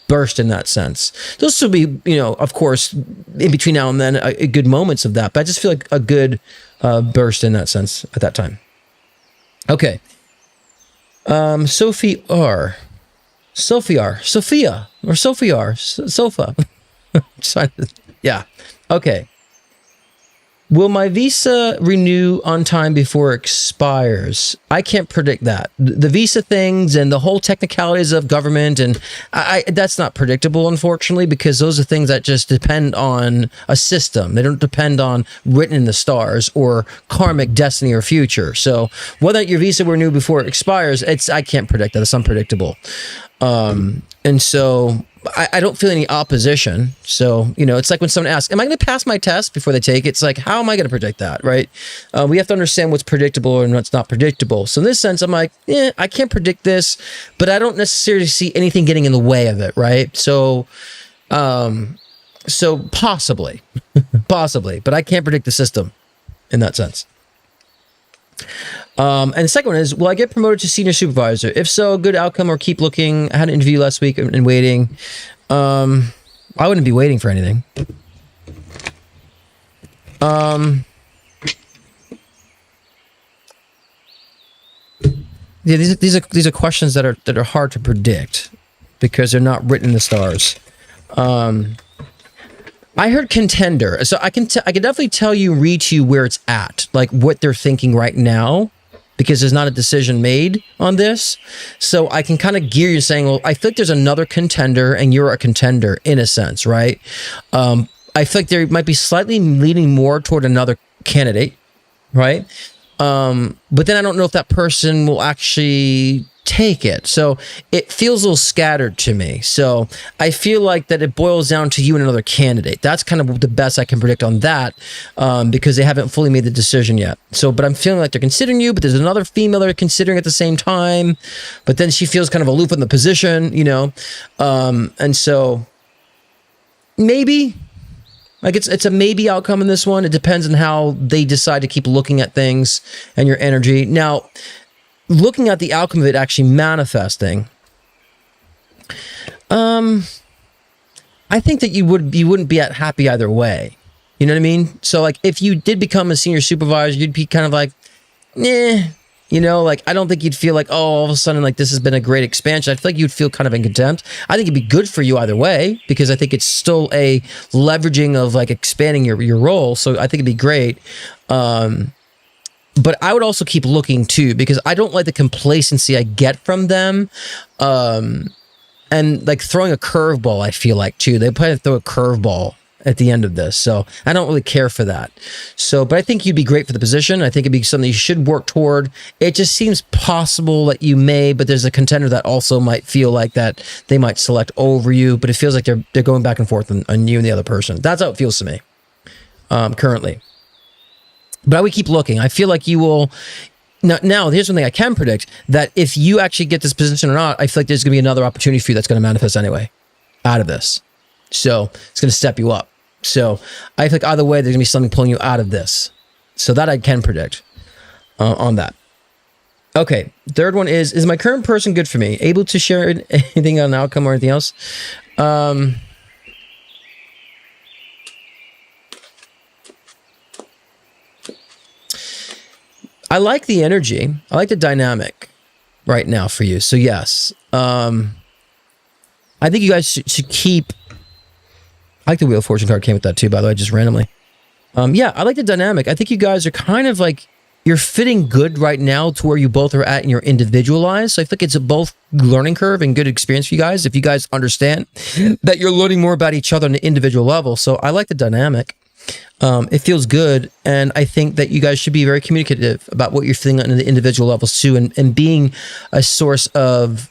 [SPEAKER 1] burst in that sense. Those will be, you know, of course, in between now and then, good moments of that. But I just feel like a good burst in that sense at that time. Okay. Sophia. Yeah. Okay. Will my visa renew on time before it expires? I can't predict that. The visa things and the whole technicalities of government, and that's not predictable, unfortunately, because those are things that just depend on a system. They don't depend on written in the stars or karmic destiny or future. So whether your visa will renew before it expires, I can't predict that. It's unpredictable. And so I don't feel any opposition. So, it's like when someone asks, am I going to pass my test before they take it? It's like, how am I going to predict that? Right. We have to understand what's predictable and what's not predictable. So in this sense, I'm like, I can't predict this, but I don't necessarily see anything getting in the way of it. Right. So possibly, but I can't predict the system in that sense. And the second one is, will I get promoted to senior supervisor? If so, good outcome or keep looking. I had an interview last week and waiting. I wouldn't be waiting for anything. Yeah, these are questions that are hard to predict because they're not written in the stars. I heard contender, so I can definitely tell you, read to you where it's at, like what they're thinking right now, because there's not a decision made on this. So I can kind of gear you saying, well, I feel like there's another contender and you're a contender in a sense, right? I feel like there might be slightly leaning more toward another candidate, right? But then I don't know if that person will actually take it. So it feels a little scattered to me. So I feel like that it boils down to you and another candidate. That's kind of the best I can predict on that, because they haven't fully made the decision yet. So, but I'm feeling like they're considering you, but there's another female they're considering at the same time, but then she feels kind of aloof in the position, and so maybe, like it's a maybe outcome in this one. It depends on how they decide to keep looking at things and your energy. Now, looking at the outcome of it actually manifesting, I think that you wouldn't be happy either way. You know what I mean? So like if you did become a senior supervisor, you'd be kind of like, like I don't think you'd feel like, oh, all of a sudden like this has been a great expansion. I feel like you'd feel kind of in contempt. I think it'd be good for you either way, because I think it's still a leveraging of like expanding your role. So I think it'd be great. But I would also keep looking too, because I don't like the complacency I get from them. And like throwing a curveball, I feel like too. They probably throw a curveball at the end of this. So I don't really care for that. So, but I think you'd be great for the position. I think it'd be something you should work toward. It just seems possible that you may, but there's a contender that also might feel like that they might select over you, but it feels like they're going back and forth on you and the other person. That's how it feels to me, currently. But I would keep looking. I feel like you will. Now, here's one thing I can predict, that if you actually get this position or not, I feel like there's going to be another opportunity for you that's going to manifest anyway out of this. So it's going to step you up. So I feel like either way, there's going to be something pulling you out of this. So that I can predict on that. Okay. Third one is my current person good for me? Able to share anything on outcome or anything else? I like the energy. I like the dynamic right now for you. So yes, I think you guys should keep. I like the Wheel of Fortune card came with that too, by the way, just randomly. Yeah, I like the dynamic. I think you guys are kind of like, you're fitting good right now to where you both are at in your individual lives. So I think it's a both learning curve and good experience for you guys, if you guys understand that you're learning more about each other on an individual level. So I like the dynamic. It feels good, and I think that you guys should be very communicative about what you're feeling on the individual levels too, and being a source of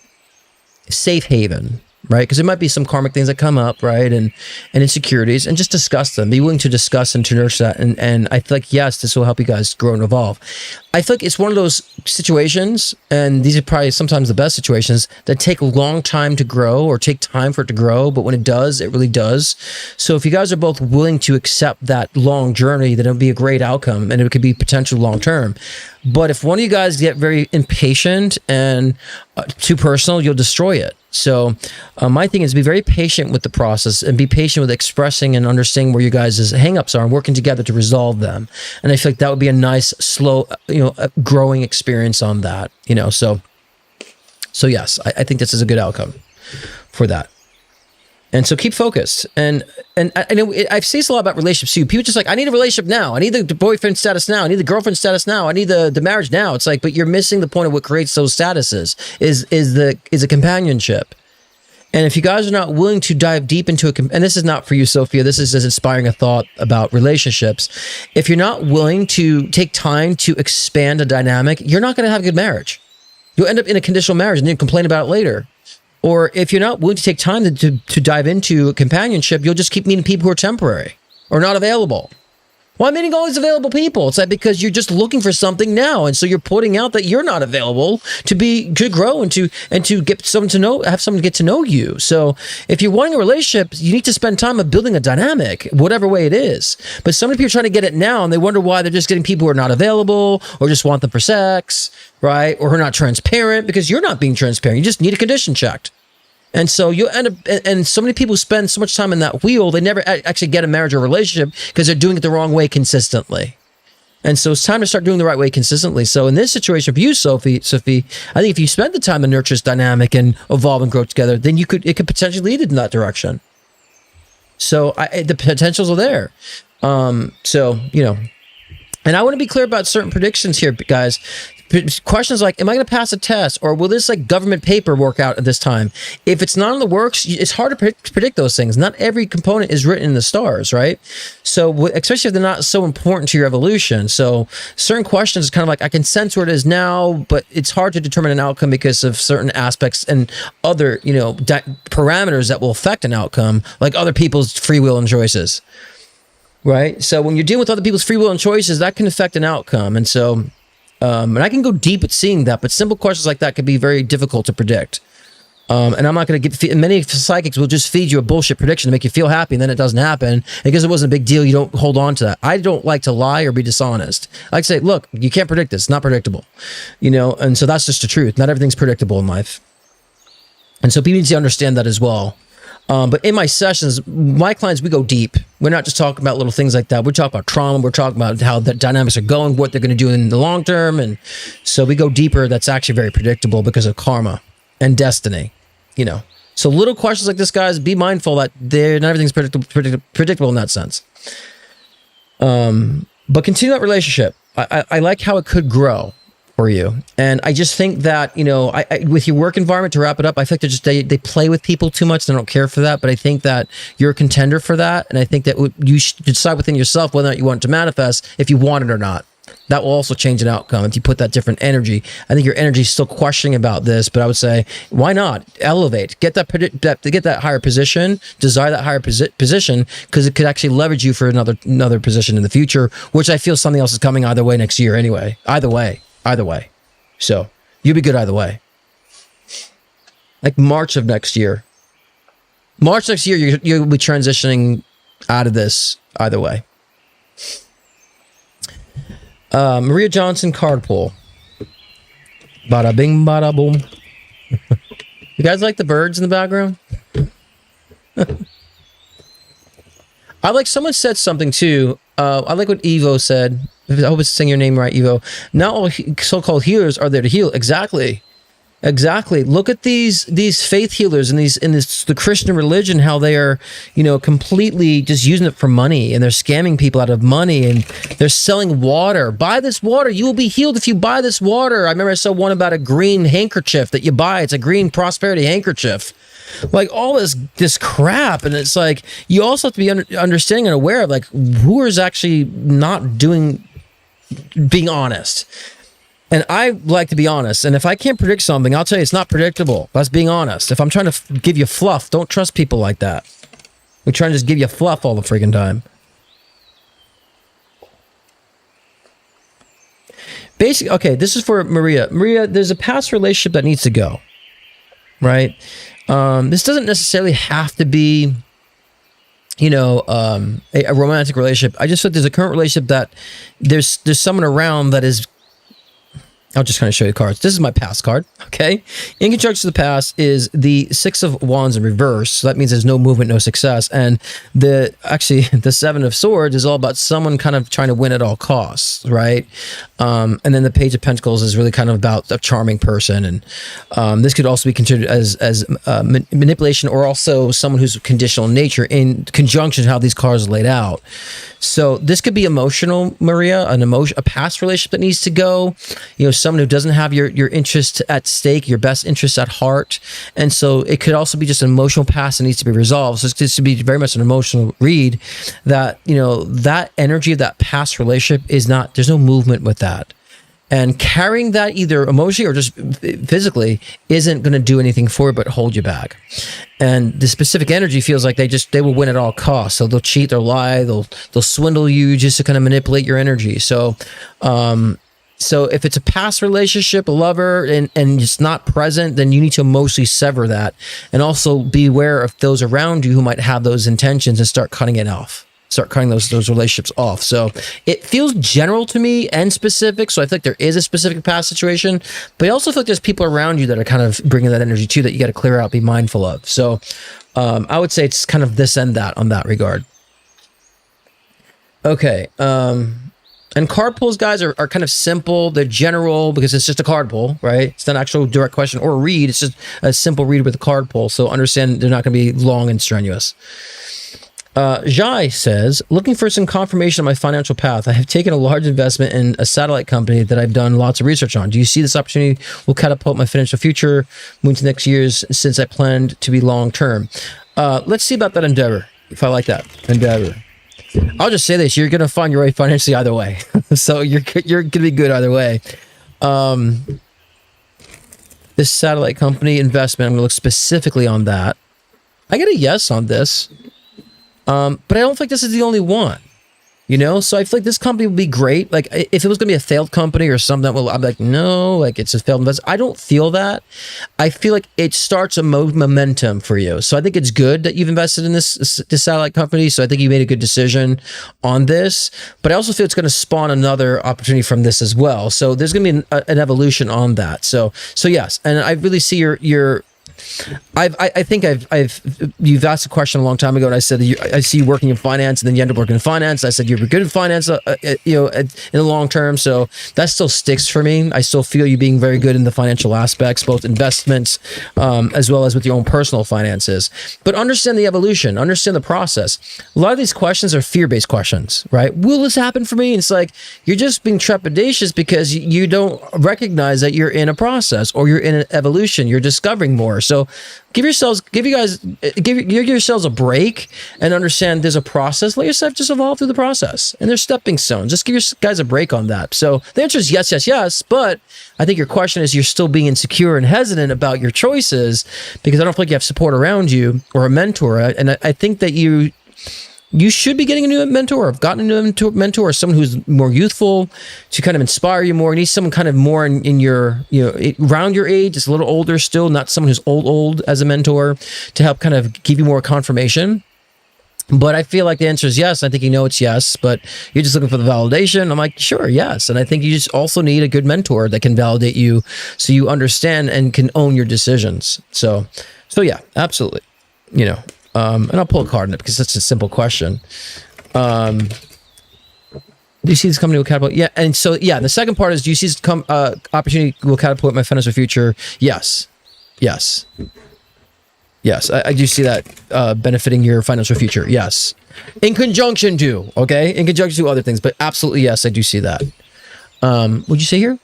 [SPEAKER 1] safe haven, right? Because there might be some karmic things that come up, right? And insecurities, and just discuss them. Be willing to discuss and to nurture that. And I feel like, yes, this will help you guys grow and evolve. I feel like it's one of those situations, and these are probably sometimes the best situations, that take a long time to grow, or take time for it to grow. But when it does, it really does. So if you guys are both willing to accept that long journey, then it'll be a great outcome, and it could be potential long term. But if one of you guys get very impatient and too personal, you'll destroy it. So my thing is, be very patient with the process, and be patient with expressing and understanding where you guys' hangups are, and working together to resolve them. And I feel like that would be a nice, slow, growing experience on that, So yes, I think this is a good outcome for that. And so keep focused. And I know I've seen this a lot about relationships too. People just like, I need a relationship now. I need the boyfriend status now. I need the girlfriend status now. I need the marriage now. It's like, but you're missing the point of what creates those statuses is a companionship. And if you guys are not willing to dive deep into it, and this is not for you, Sophia, this is just inspiring a thought about relationships. If you're not willing to take time to expand a dynamic, you're not going to have a good marriage. You'll end up in a conditional marriage and then complain about it later. Or if you're not willing to take time to dive into companionship, you'll just keep meeting people who are temporary or not available. Well, I'm meeting all these available people. It's like because you're just looking for something now, and so you're putting out that you're not available to grow and to get someone to know, have someone get to know you. So if you're wanting a relationship, you need to spend time of building a dynamic, whatever way it is. But so many people are trying to get it now, and they wonder why they're just getting people who are not available or just want them for sex, right? Or who are not transparent because you're not being transparent. You just need a condition checked. And so you end up, and so many people spend so much time in that wheel, they never actually get a marriage or relationship because they're doing it the wrong way consistently. And so it's time to start doing the right way consistently. So in this situation for you, Sophie, I think if you spend the time to nurture this dynamic and evolve and grow together, then it could potentially lead in that direction. So the potentials are there. So, you know, and I want to be clear about certain predictions here, guys. Questions like, am I going to pass a test, or will this like government paper work out at this time? If it's not in the works, it's hard to predict those things. Not every component is written in the stars, right? So especially if they're not so important to your evolution. So certain questions is kind of like, I can sense where it is now, but it's hard to determine an outcome because of certain aspects and other, you know, parameters that will affect an outcome, like other people's free will and choices, right? So when you're dealing with other people's free will and choices, that can affect an outcome. And so and I can go deep at seeing that, but simple questions like that can be very difficult to predict. And I'm not going to get, many psychics will just feed you a bullshit prediction to make you feel happy, and then it doesn't happen. And because it wasn't a big deal, you don't hold on to that. I don't like to lie or be dishonest. I like to say, look, you can't predict this. It's not predictable. You know, and so that's just the truth. Not everything's predictable in life. And so people need to understand that as well. But in my sessions, my clients, we go deep. We're not just talking about little things like that. We're talking about trauma. We're talking about how the dynamics are going, what they're going to do in the long term. And so we go deeper. That's actually very predictable because of karma and destiny, you know. So little questions like this, guys, be mindful that not everything's predictable in that sense. But continue that relationship. I like how it could grow for you. And I just think that, you know, I with your work environment, to wrap it up, I think they play with people too much. They don't care for that. But I think that you're a contender for that. And I think that you should decide within yourself whether or not you want it to manifest, if you want it or not. That will also change an outcome if you put that different energy. I think your energy is still questioning about this, but I would say, why not elevate, get that higher position, desire that higher position, because it could actually leverage you for another position in the future, which I feel something else is coming either way next year anyway. Either way. So you'll be good either way. Like March next year, you'll be transitioning out of this either way. Maria Johnson card pull. Bada bing, bada boom. You guys like the birds in the background? I like, someone said something too. I like what Evo said. I hope it's saying your name right, Evo. Not all so-called healers are there to heal. Exactly. Look at these faith healers in the Christian religion, how they are, you know, completely just using it for money, and they're scamming people out of money, and they're selling water. Buy this water. You will be healed if you buy this water. I remember I saw one about a green handkerchief that you buy. It's a green prosperity handkerchief. Like all this crap. And it's like, you also have to be understanding and aware of like who is actually not being honest. And I like to be honest. And if I can't predict something, I'll tell you it's not predictable. That's being honest. If I'm trying to give you fluff, don't trust people like that. We're trying to just give you fluff all the freaking time. Basically, okay, this is for Maria. Maria, there's a past relationship that needs to go. Right? This doesn't necessarily have to be, you know, a romantic relationship. I just feel there's a current relationship that there's someone around that is, I'll just kind of show you the cards. This is my past card, okay? In conjunction to the past is the Six of Wands in reverse. So that means there's no movement, no success. And the Seven of Swords is all about someone kind of trying to win at all costs, right? And then the Page of Pentacles is really kind of about a charming person. And this could also be considered as manipulation, or also someone who's conditional in nature in conjunction to how these cards are laid out. So this could be emotional, Maria, a past relationship that needs to go, someone who doesn't have your interest at stake, your best interest at heart. And so it could also be just an emotional past that needs to be resolved. So this should be very much an emotional read that, that energy of that past relationship there's no movement with that. And carrying that either emotionally or just physically isn't going to do anything for you but hold you back. And the specific energy feels like they will win at all costs. So they'll cheat, they'll lie, they'll swindle you just to kind of manipulate your energy. So if it's a past relationship, a lover, and it's not present, then you need to emotionally sever that, and also be aware of those around you who might have those intentions and start cutting it off. Start cutting those relationships off. So it feels general to me and specific. So I think there is a specific past situation, but I also feel like there's people around you that are kind of bringing that energy too that you got to clear out, be mindful of. So I would say it's kind of this and that on that regard. Okay. And card pulls, guys, are kind of simple. They're general because it's just a card pull, right? It's not an actual direct question or read. It's just a simple read with a card pull. So understand they're not going to be long and strenuous. Jai says, looking for some confirmation on my financial path. I have taken a large investment in a satellite company that I've done lots of research on. Do you see this opportunity will catapult my financial future moving to next year's, since I planned to be long term? Let's see about that endeavor. If I like that endeavor, I'll just say this: you're going to find your way financially either way. So you're going to be good either way. This satellite company investment, I'm going to look specifically on that. I get a yes on this. But I don't think this is the only one, so I feel like this company would be great. Like if it was going to be a failed company or something, well, I'm like, no, like it's a failed investment. I don't feel that. I feel like it starts a momentum for you. So I think it's good that you've invested in this satellite company. So I think you made a good decision on this, but I also feel it's going to spawn another opportunity from this as well. So there's going to be an evolution on that. So yes. And I really see your I think you've asked a question a long time ago, and I said I see you working in finance, and then you end up working in finance. I said you're good in finance, in the long term. So that still sticks for me. I still feel you being very good in the financial aspects, both investments as well as with your own personal finances. But understand the evolution, understand the process. A lot of these questions are fear-based questions, right? Will this happen for me? And it's like you're just being trepidatious because you don't recognize that you're in a process or you're in an evolution. You're discovering more. So give yourselves a break and understand there's a process. Let yourself just evolve through the process, and there's stepping stones. Just give your guys a break on that. So the answer is yes, yes, yes. But I think your question is you're still being insecure and hesitant about your choices because I don't feel like you have support around you or a mentor. And I think that you should be getting a new mentor. I've gotten a new mentor, someone who's more youthful to kind of inspire you more. You need someone kind of more in your, around your age, just a little older still, not someone who's old as a mentor to help kind of give you more confirmation. But I feel like the answer is yes. I think it's yes, but you're just looking for the validation. I'm like, sure, yes. And I think you just also need a good mentor that can validate you so you understand and can own your decisions. So yeah, absolutely. And I'll pull a card in it because that's a simple question. Do you see this company will catapult? Yeah. And so, yeah, the second part is, do you see this opportunity will catapult my financial future? Yes. Yes. Yes. I do see that benefiting your financial future. Yes. In conjunction to, okay? In conjunction to other things, but absolutely yes, I do see that. Would you say here?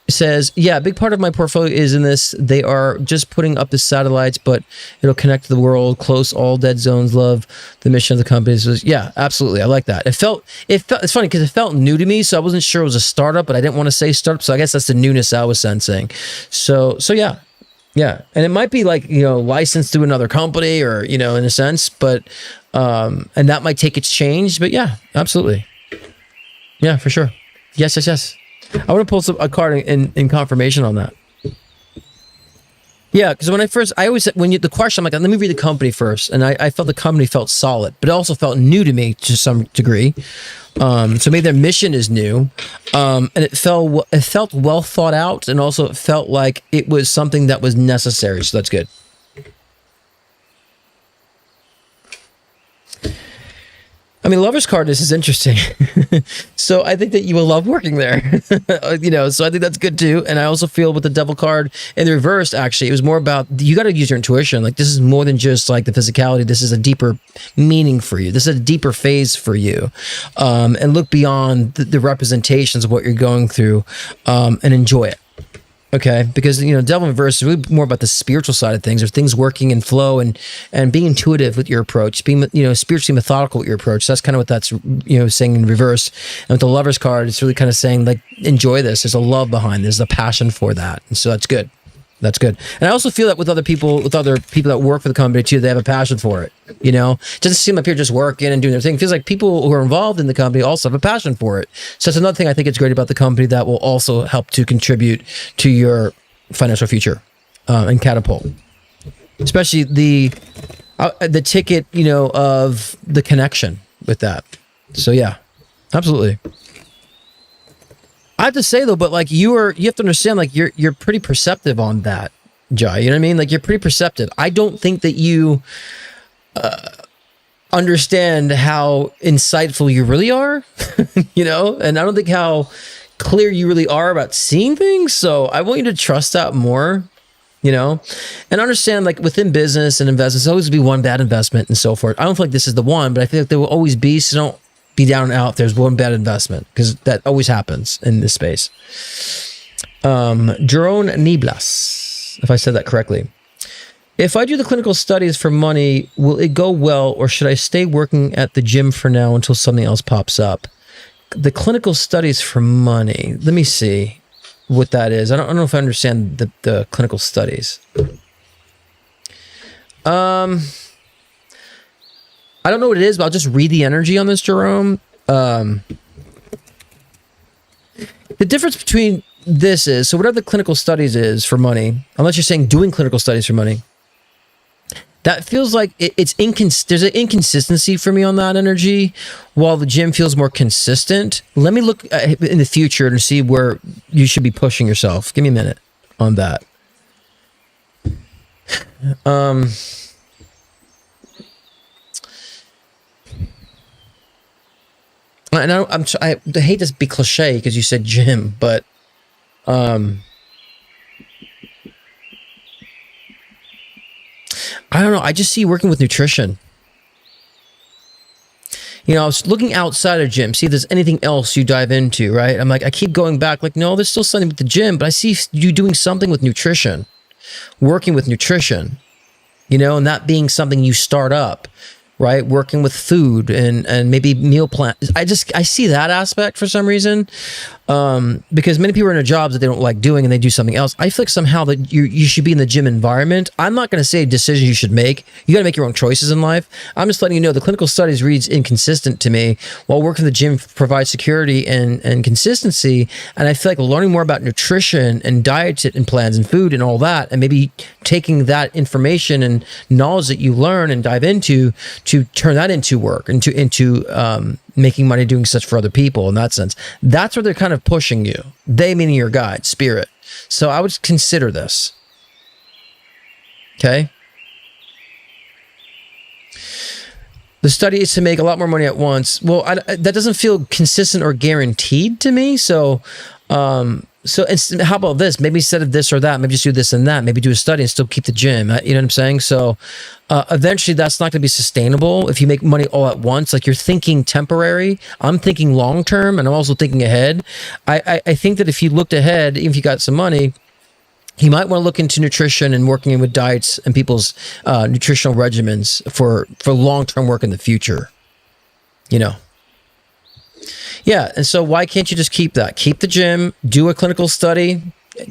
[SPEAKER 1] Says, yeah, a big part of my portfolio is in this. They are just putting up the satellites, but it'll connect to the world, close all dead zones, love the mission of the company. So, yeah, absolutely. I like that. It felt, it's funny because it felt new to me. So I wasn't sure it was a startup, but I didn't want to say startup. So I guess that's the newness I was sensing. So yeah. Yeah. And it might be like, licensed to another company or, in a sense, but, and that might take its change, but yeah, absolutely. Yeah, for sure. Yes. I want to pull a card in confirmation on that. Yeah, because I always, the question, I'm like, let me read the company first. And I felt the company felt solid, but it also felt new to me to some degree. So maybe their mission is new. And it felt well thought out. And also it felt like it was something that was necessary. So that's good. I mean, Lover's Card, this is interesting. So I think that you will love working there. So I think that's good too. And I also feel with the Devil card in the reverse, actually, it was more about, you got to use your intuition. Like, this is more than just like the physicality. This is a deeper meaning for you. This is a deeper phase for you. And look beyond the representations of what you're going through, and enjoy it. Okay, because Devil in Reverse is really more about the spiritual side of things, or things working in flow and being intuitive with your approach, being spiritually methodical with your approach. That's kind of what that's saying in reverse. And with the Lover's card, it's really kind of saying like, enjoy this. There's a love behind this, a passion for that, and so that's good. That's good. And I also feel that with other people that work for the company too, they have a passion for it. It doesn't seem like you're just working and doing their thing. It feels like people who are involved in the company also have a passion for it. So that's another thing I think it's great about the company that will also help to contribute to your financial future, and catapult. Especially the ticket, of the connection with that. So yeah, absolutely. I have to say though, but like you have to understand, like you're pretty perceptive on that, Jai. You know what I mean? Like, you're pretty perceptive. I don't think that you understand how insightful you really are, and I don't think how clear you really are about seeing things. So I want you to trust that more, and understand, like, within business and investments, there's always be one bad investment and so forth. I don't feel like this is the one, but I feel like there will always be. So don't be down and out. There's one bad investment, because that always happens in this space. Jerome Niblas, if I said that correctly. If I do the clinical studies for money, will it go well, or should I stay working at the gym for now until something else pops up? The clinical studies for money. Let me see what that is. I don't know if I understand the clinical studies. I don't know what it is, but I'll just read the energy on this, Jerome. The difference between this is, so whatever the clinical studies is for money, unless you're saying doing clinical studies for money, that feels like there's an inconsistency for me on that energy, while the gym feels more consistent. Let me look in the future and see where you should be pushing yourself. Give me a minute on that. And I hate to be cliche because you said gym, but I don't know. I just see you working with nutrition. I was looking outside of gym, see if there's anything else you dive into, right? I'm like, I keep going back, like, no, there's still something with the gym, but I see you doing something with nutrition, working with nutrition, and that being something you start up. Right, working with food and maybe meal plans. I see that aspect for some reason, because many people are in a jobs that they don't like doing and they do something else. I feel like somehow that you should be in the gym environment. I'm not going to say a decision you should make. You got to make your own choices in life. I'm just letting you know the clinical studies reads inconsistent to me, while working in the gym provides security and consistency. And I feel like learning more about nutrition and diet and plans and food and all that, and maybe taking that information and knowledge that you learn and dive into to turn that into work, into making money doing such for other people. In that sense, that's where they're kind of pushing you. They meaning your guide, spirit. So I would consider this. Okay. The study is to make a lot more money at once. Well, that doesn't feel consistent or guaranteed to me. So how about this? Maybe instead of this or that, maybe just do this and that. Maybe do a study and still keep the gym. You know what I'm saying? So eventually that's not going to be sustainable if you make money all at once. Like, you're thinking temporary. I'm thinking long term, and I'm also thinking ahead. I think that if you looked ahead, even if you got some money, you might want to look into nutrition and working with diets and people's nutritional regimens for long-term work in the future. Yeah, and so why can't you just keep that? Keep the gym, do a clinical study,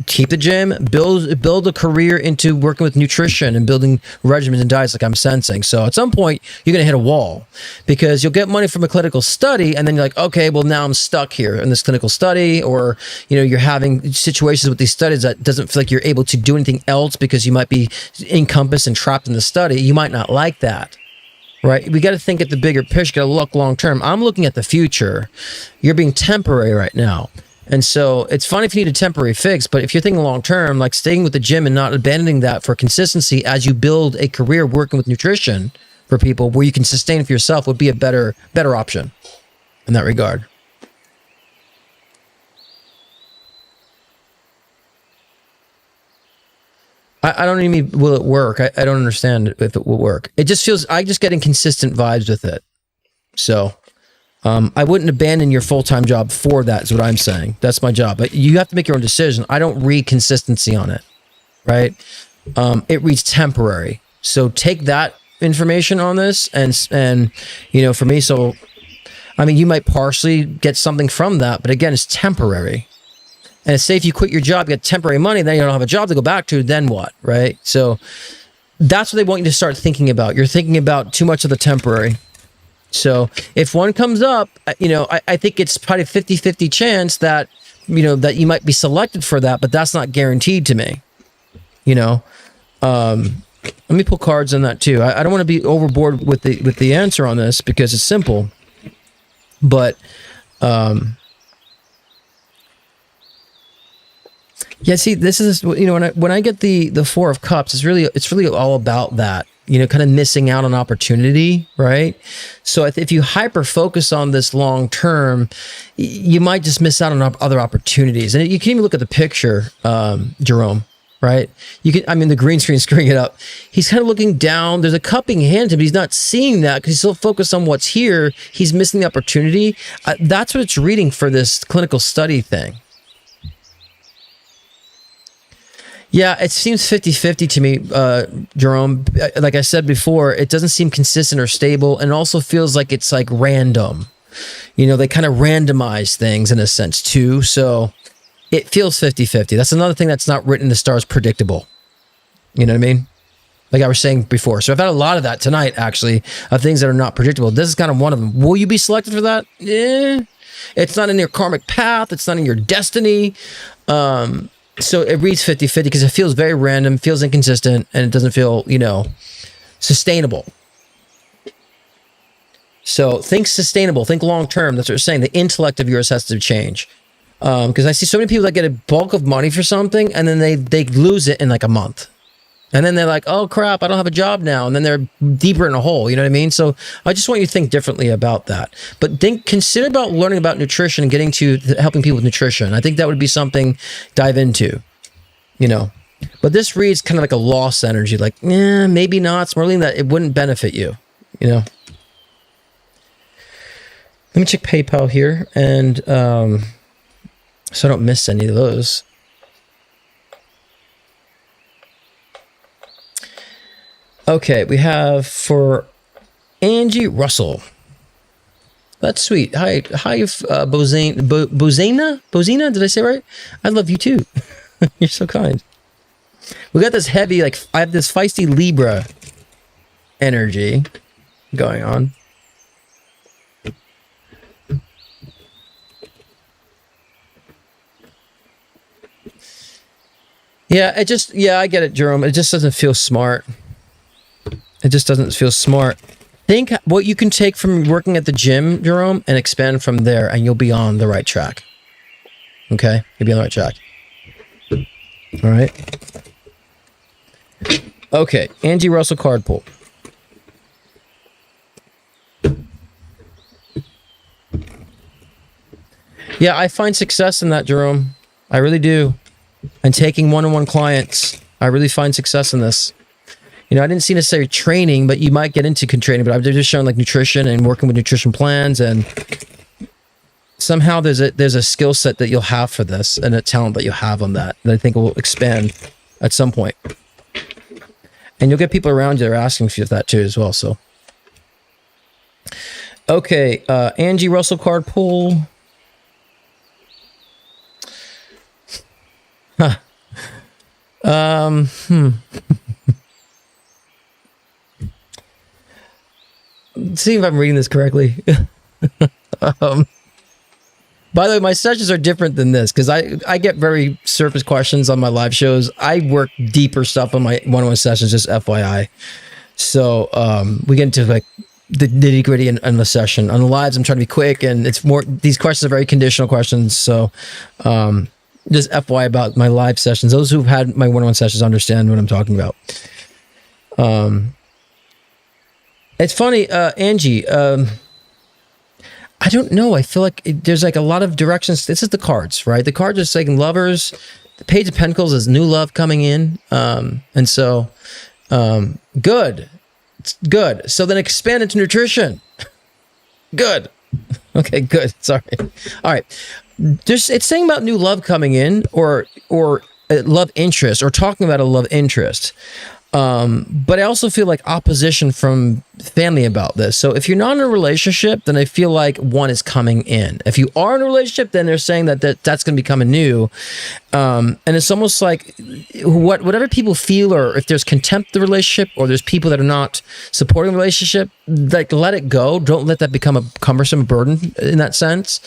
[SPEAKER 1] keep the gym, build a career into working with nutrition and building regimens and diets like I'm sensing. So at some point you're going to hit a wall because you'll get money from a clinical study and then you're like, okay, well now I'm stuck here in this clinical study, or you're having situations with these studies that doesn't feel like you're able to do anything else because you might be encompassed and trapped in the study. You might not like that. Right? We got to think at the bigger picture, got to look long term. I'm looking at the future. You're being temporary right now. And so it's fine if you need a temporary fix, but if you're thinking long term, like staying with the gym and not abandoning that for consistency as you build a career working with nutrition for people where you can sustain it for yourself would be a better option in that regard. I don't even mean, will it work? I don't understand if it will work. It just feels, I just get inconsistent vibes with it. So I wouldn't abandon your full-time job for that is what I'm saying. That's my job. But you have to make your own decision. I don't read consistency on it, right? It reads temporary. So take that information on this and for me, so, I mean, you might partially get something from that, but again, it's temporary. And say if you quit your job, you get temporary money, then you don't have a job to go back to, then what, right? So that's what they want you to start thinking about. You're thinking about too much of the temporary. So if one comes up, I think it's probably a 50-50 chance that, that you might be selected for that, but that's not guaranteed to me. Let me pull cards on that too. I don't want to be overboard with the answer on this because it's simple, but, yeah, see, this is, when I get the Four of Cups, it's really all about that, kind of missing out on opportunity, right? So if you hyper focus on this long term, you might just miss out on other opportunities. And you can even look at the picture, Jerome, right? The green screen screwing it up. He's kind of looking down. There's a cupping hand to him, but he's not seeing that because he's still focused on what's here. He's missing the opportunity. That's what it's reading for this clinical study thing. Yeah, it seems 50-50 to me, Jerome. Like I said before, it doesn't seem consistent or stable, and it also feels like it's like random. They kind of randomize things in a sense too, so it feels 50-50. That's another thing that's not written in the stars predictable. You know what I mean? Like I was saying before. So I've had a lot of that tonight, actually, of things that are not predictable. This is kind of one of them. Will you be selected for that? Yeah. It's not in your karmic path. It's not in your destiny. So it reads 50-50 because it feels very random, feels inconsistent, and it doesn't feel, sustainable. So think sustainable, think long-term. That's what we're saying. The intellect of yours has to change. Because I see so many people that get a bulk of money for something, and then they lose it in like a month. And then they're like, oh crap, I don't have a job now. And then they're deeper in a hole. You know what I mean? So I just want you to think differently about that. But consider about learning about nutrition and getting to helping people with nutrition. I think that would be something dive into, But this reads kind of like a loss energy, like, maybe not. It's more like that it wouldn't benefit you, Let me check PayPal here and so I don't miss any of those. Okay, we have for Angie Russell. That's sweet. Hi, Bozena? Bozena, did I say it right? I love you too. You're so kind. We got this heavy, I have this feisty Libra energy going on. Yeah, I get it, Jerome. It just doesn't feel smart. It just doesn't feel smart. Think what you can take from working at the gym, Jerome, and expand from there, and you'll be on the right track. Okay? You'll be on the right track. All right? Okay, Angie Russell card pull. Yeah, I find success in that, Jerome. I really do. And taking one-on-one clients, I really find success in this. I didn't see necessarily training, but you might get into training, but I've just shown like nutrition and working with nutrition plans, and somehow there's a skill set that you'll have for this and a talent that you'll have on that I think will expand at some point. And you'll get people around you that are asking for that too as well. So, okay, Angie Russell card pull. Huh. See if I'm reading this correctly. By the way, my sessions are different than this because I get very surface questions on my live shows. I work deeper stuff on my one-on-one sessions, just FYI. So we get into like the nitty-gritty in the session. On the lives, I'm trying to be quick, and it's more. These questions are very conditional questions. So just FYI about my live sessions. Those who've had my one-on-one sessions understand what I'm talking about. It's funny, Angie. I don't know. I feel like there's like a lot of directions. This is the cards, right? The cards are saying lovers. The Page of Pentacles is new love coming in. And so, good. It's good. So then expand into nutrition. Good. Okay, good. Sorry. All right. It's saying about new love coming in or a love interest or talking about a love interest. But I also feel like opposition from family about this. So if you're not in a relationship, then I feel like one is coming in. If you are in a relationship, then they're saying that that's going to be coming new. And it's almost like whatever people feel, or if there's contempt in the relationship, or there's people that are not supporting the relationship, like let it go. Don't let that become a cumbersome burden in that sense.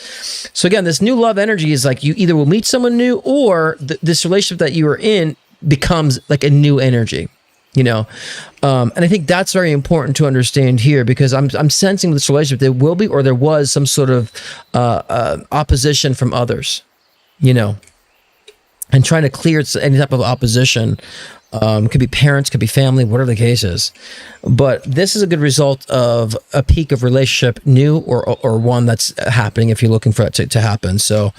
[SPEAKER 1] So again, this new love energy is like you either will meet someone new, or this relationship that you are in becomes like a new energy. You know, and I think that's very important to understand here, because I'm sensing with this relationship there will be, or there was, some sort of opposition from others, you know, and trying to clear any type of opposition. Could be parents, could be family, whatever the case is. But this is a good result of a peak of relationship, new or one that's happening if you're looking for it to happen. So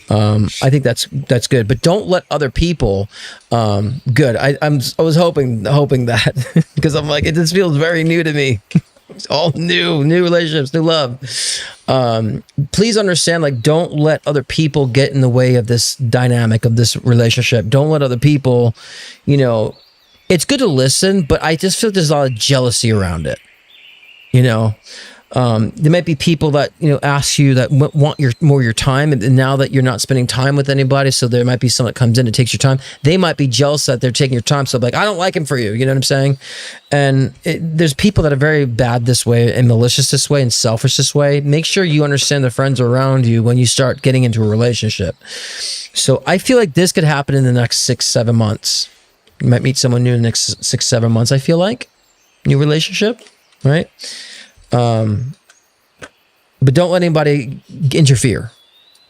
[SPEAKER 1] I think that's good. But don't let other people. Good. I was hoping that because I'm like, this feels very new to me. It's all new relationships, new love. Please understand, like, don't let other people get in the way of this dynamic of this relationship. Don't let other people, you know, it's good to listen, but I just feel there's a lot of jealousy around it. You know, there might be people that, you know, ask you that want more your time, and now that you're not spending time with anybody, so there might be someone that comes in and takes your time. They might be jealous that they're taking your time, so like, I don't like him for you. You know what I'm saying? And there's people that are very bad this way, and malicious this way, and selfish this way. Make sure you understand the friends around you when you start getting into a relationship. So I feel like this could happen in the next 6-7 months. You might meet someone new in the next 6-7 months. I feel like new relationship, right? But don't let anybody interfere.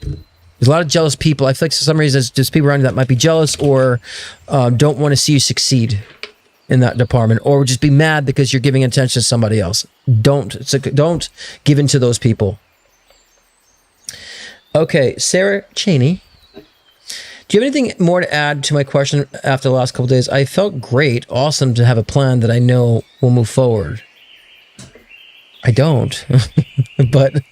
[SPEAKER 1] There's a lot of jealous people. I feel like for some reason there's people around you that might be jealous, or don't want to see you succeed in that department, or just be mad because you're giving attention to somebody else. Don't give in to those people. Okay, Sarah Cheney. Do you have anything more to add to my question after the last couple of days? I felt great. Awesome to have a plan that I know will move forward. I don't, but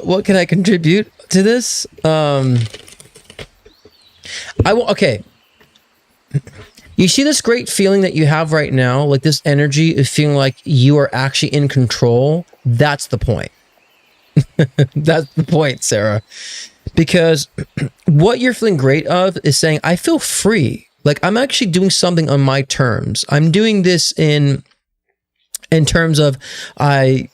[SPEAKER 1] what can I contribute to this? Okay. You see this great feeling that you have right now, like this energy of feeling like you are actually in control. That's the point. That's the point, Sarah, because what you're feeling great of is saying, I feel free. Like, I'm actually doing something on my terms. I'm doing this in terms of I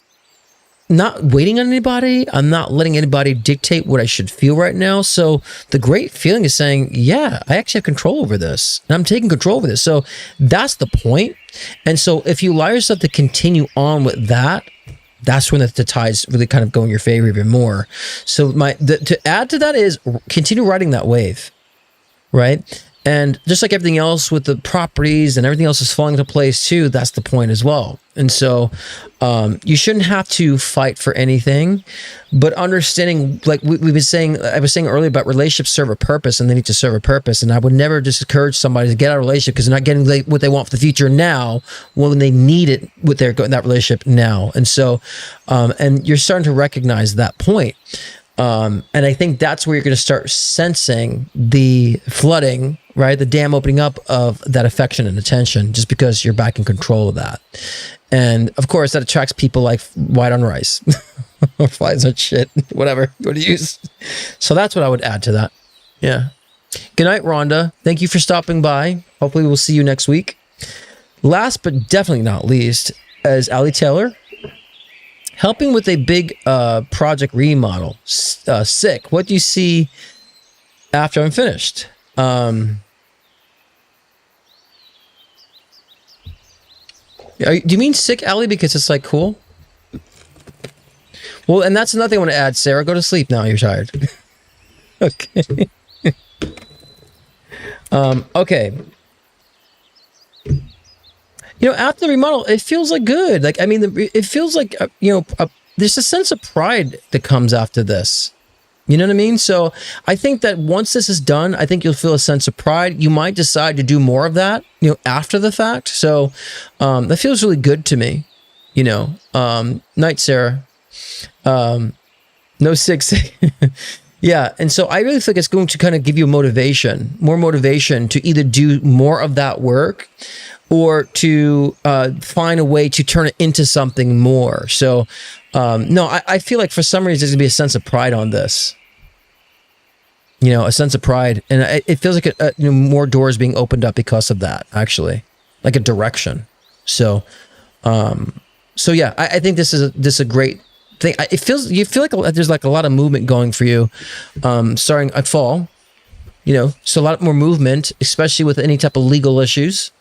[SPEAKER 1] not waiting on anybody. I'm not letting anybody dictate what I should feel right now. So the great feeling is saying, yeah, I actually have control over this, and I'm taking control over this. So that's the point. And so if you allow yourself to continue on with that, that's when the tides really kind of go in your favor even more. So to add to that is continue riding that wave, right? And just like everything else with the properties and everything else is falling into place too, that's the point as well. And so you shouldn't have to fight for anything, but understanding, like I was saying earlier about relationships serve a purpose, and they need to serve a purpose. And I would never just encourage somebody to get out of a relationship because they're not getting what they want for the future now, when they need it with that relationship now. And so, and you're starting to recognize that point. And I think that's where you're going to start sensing the flooding, right? The dam opening up of that affection and attention, just because you're back in control of that. And of course, that attracts people like white on rice or flies on shit, whatever you want to use. So that's what I would add to that. Yeah. Good night, Rhonda. Thank you for stopping by. Hopefully we'll see you next week. Last but definitely not least is Allie Taylor, helping with a big project remodel. Sick. What do you see after I'm finished? Do you mean sick, Allie, because it's like cool? Well, and that's another thing I want to add. Sarah, go to sleep now. You're tired. Okay. Okay. You know, after the remodel, it feels like good. Like, I mean, it feels like, there's a sense of pride that comes after this. You know what I mean? So I think that once this is done, I think you'll feel a sense of pride. You might decide to do more of that, after the fact. So that feels really good to me. Night, Sarah. No six. Yeah. And so I really think it's going to kind of give you more motivation to either do more of that work or to find a way to turn it into something more. So, no, I feel like for some reason there's going to be a sense of pride on this. A sense of pride. And it feels like more doors being opened up because of that, actually. Like a direction. So, yeah, I think this is a great thing. You feel like there's like a lot of movement going for you, starting at fall, so a lot more movement, especially with any type of legal issues.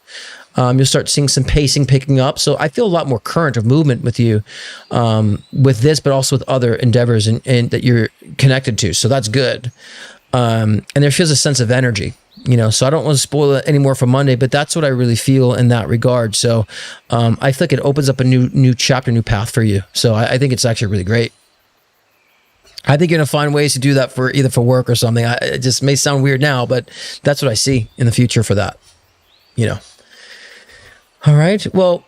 [SPEAKER 1] You'll start seeing some pacing picking up. So I feel a lot more current of movement with you, with this, but also with other endeavors and that you're connected to. So that's good. And there feels a sense of energy, so I don't want to spoil it anymore for Monday, but that's what I really feel in that regard. So, I feel like it opens up a new chapter, new path for you. So I think it's actually really great. I think you're going to find ways to do that for either for work or something. It just may sound weird now, but that's what I see in the future for that, All right. Well,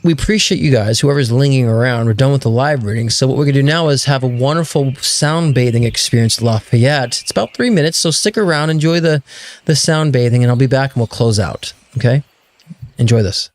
[SPEAKER 1] we appreciate you guys, whoever's lingering around. We're done with the live reading. So what we're going to do now is have a wonderful sound bathing experience at Lafayette. It's about 3 minutes, so stick around, enjoy the sound bathing, and I'll be back and we'll close out. Okay? Enjoy this.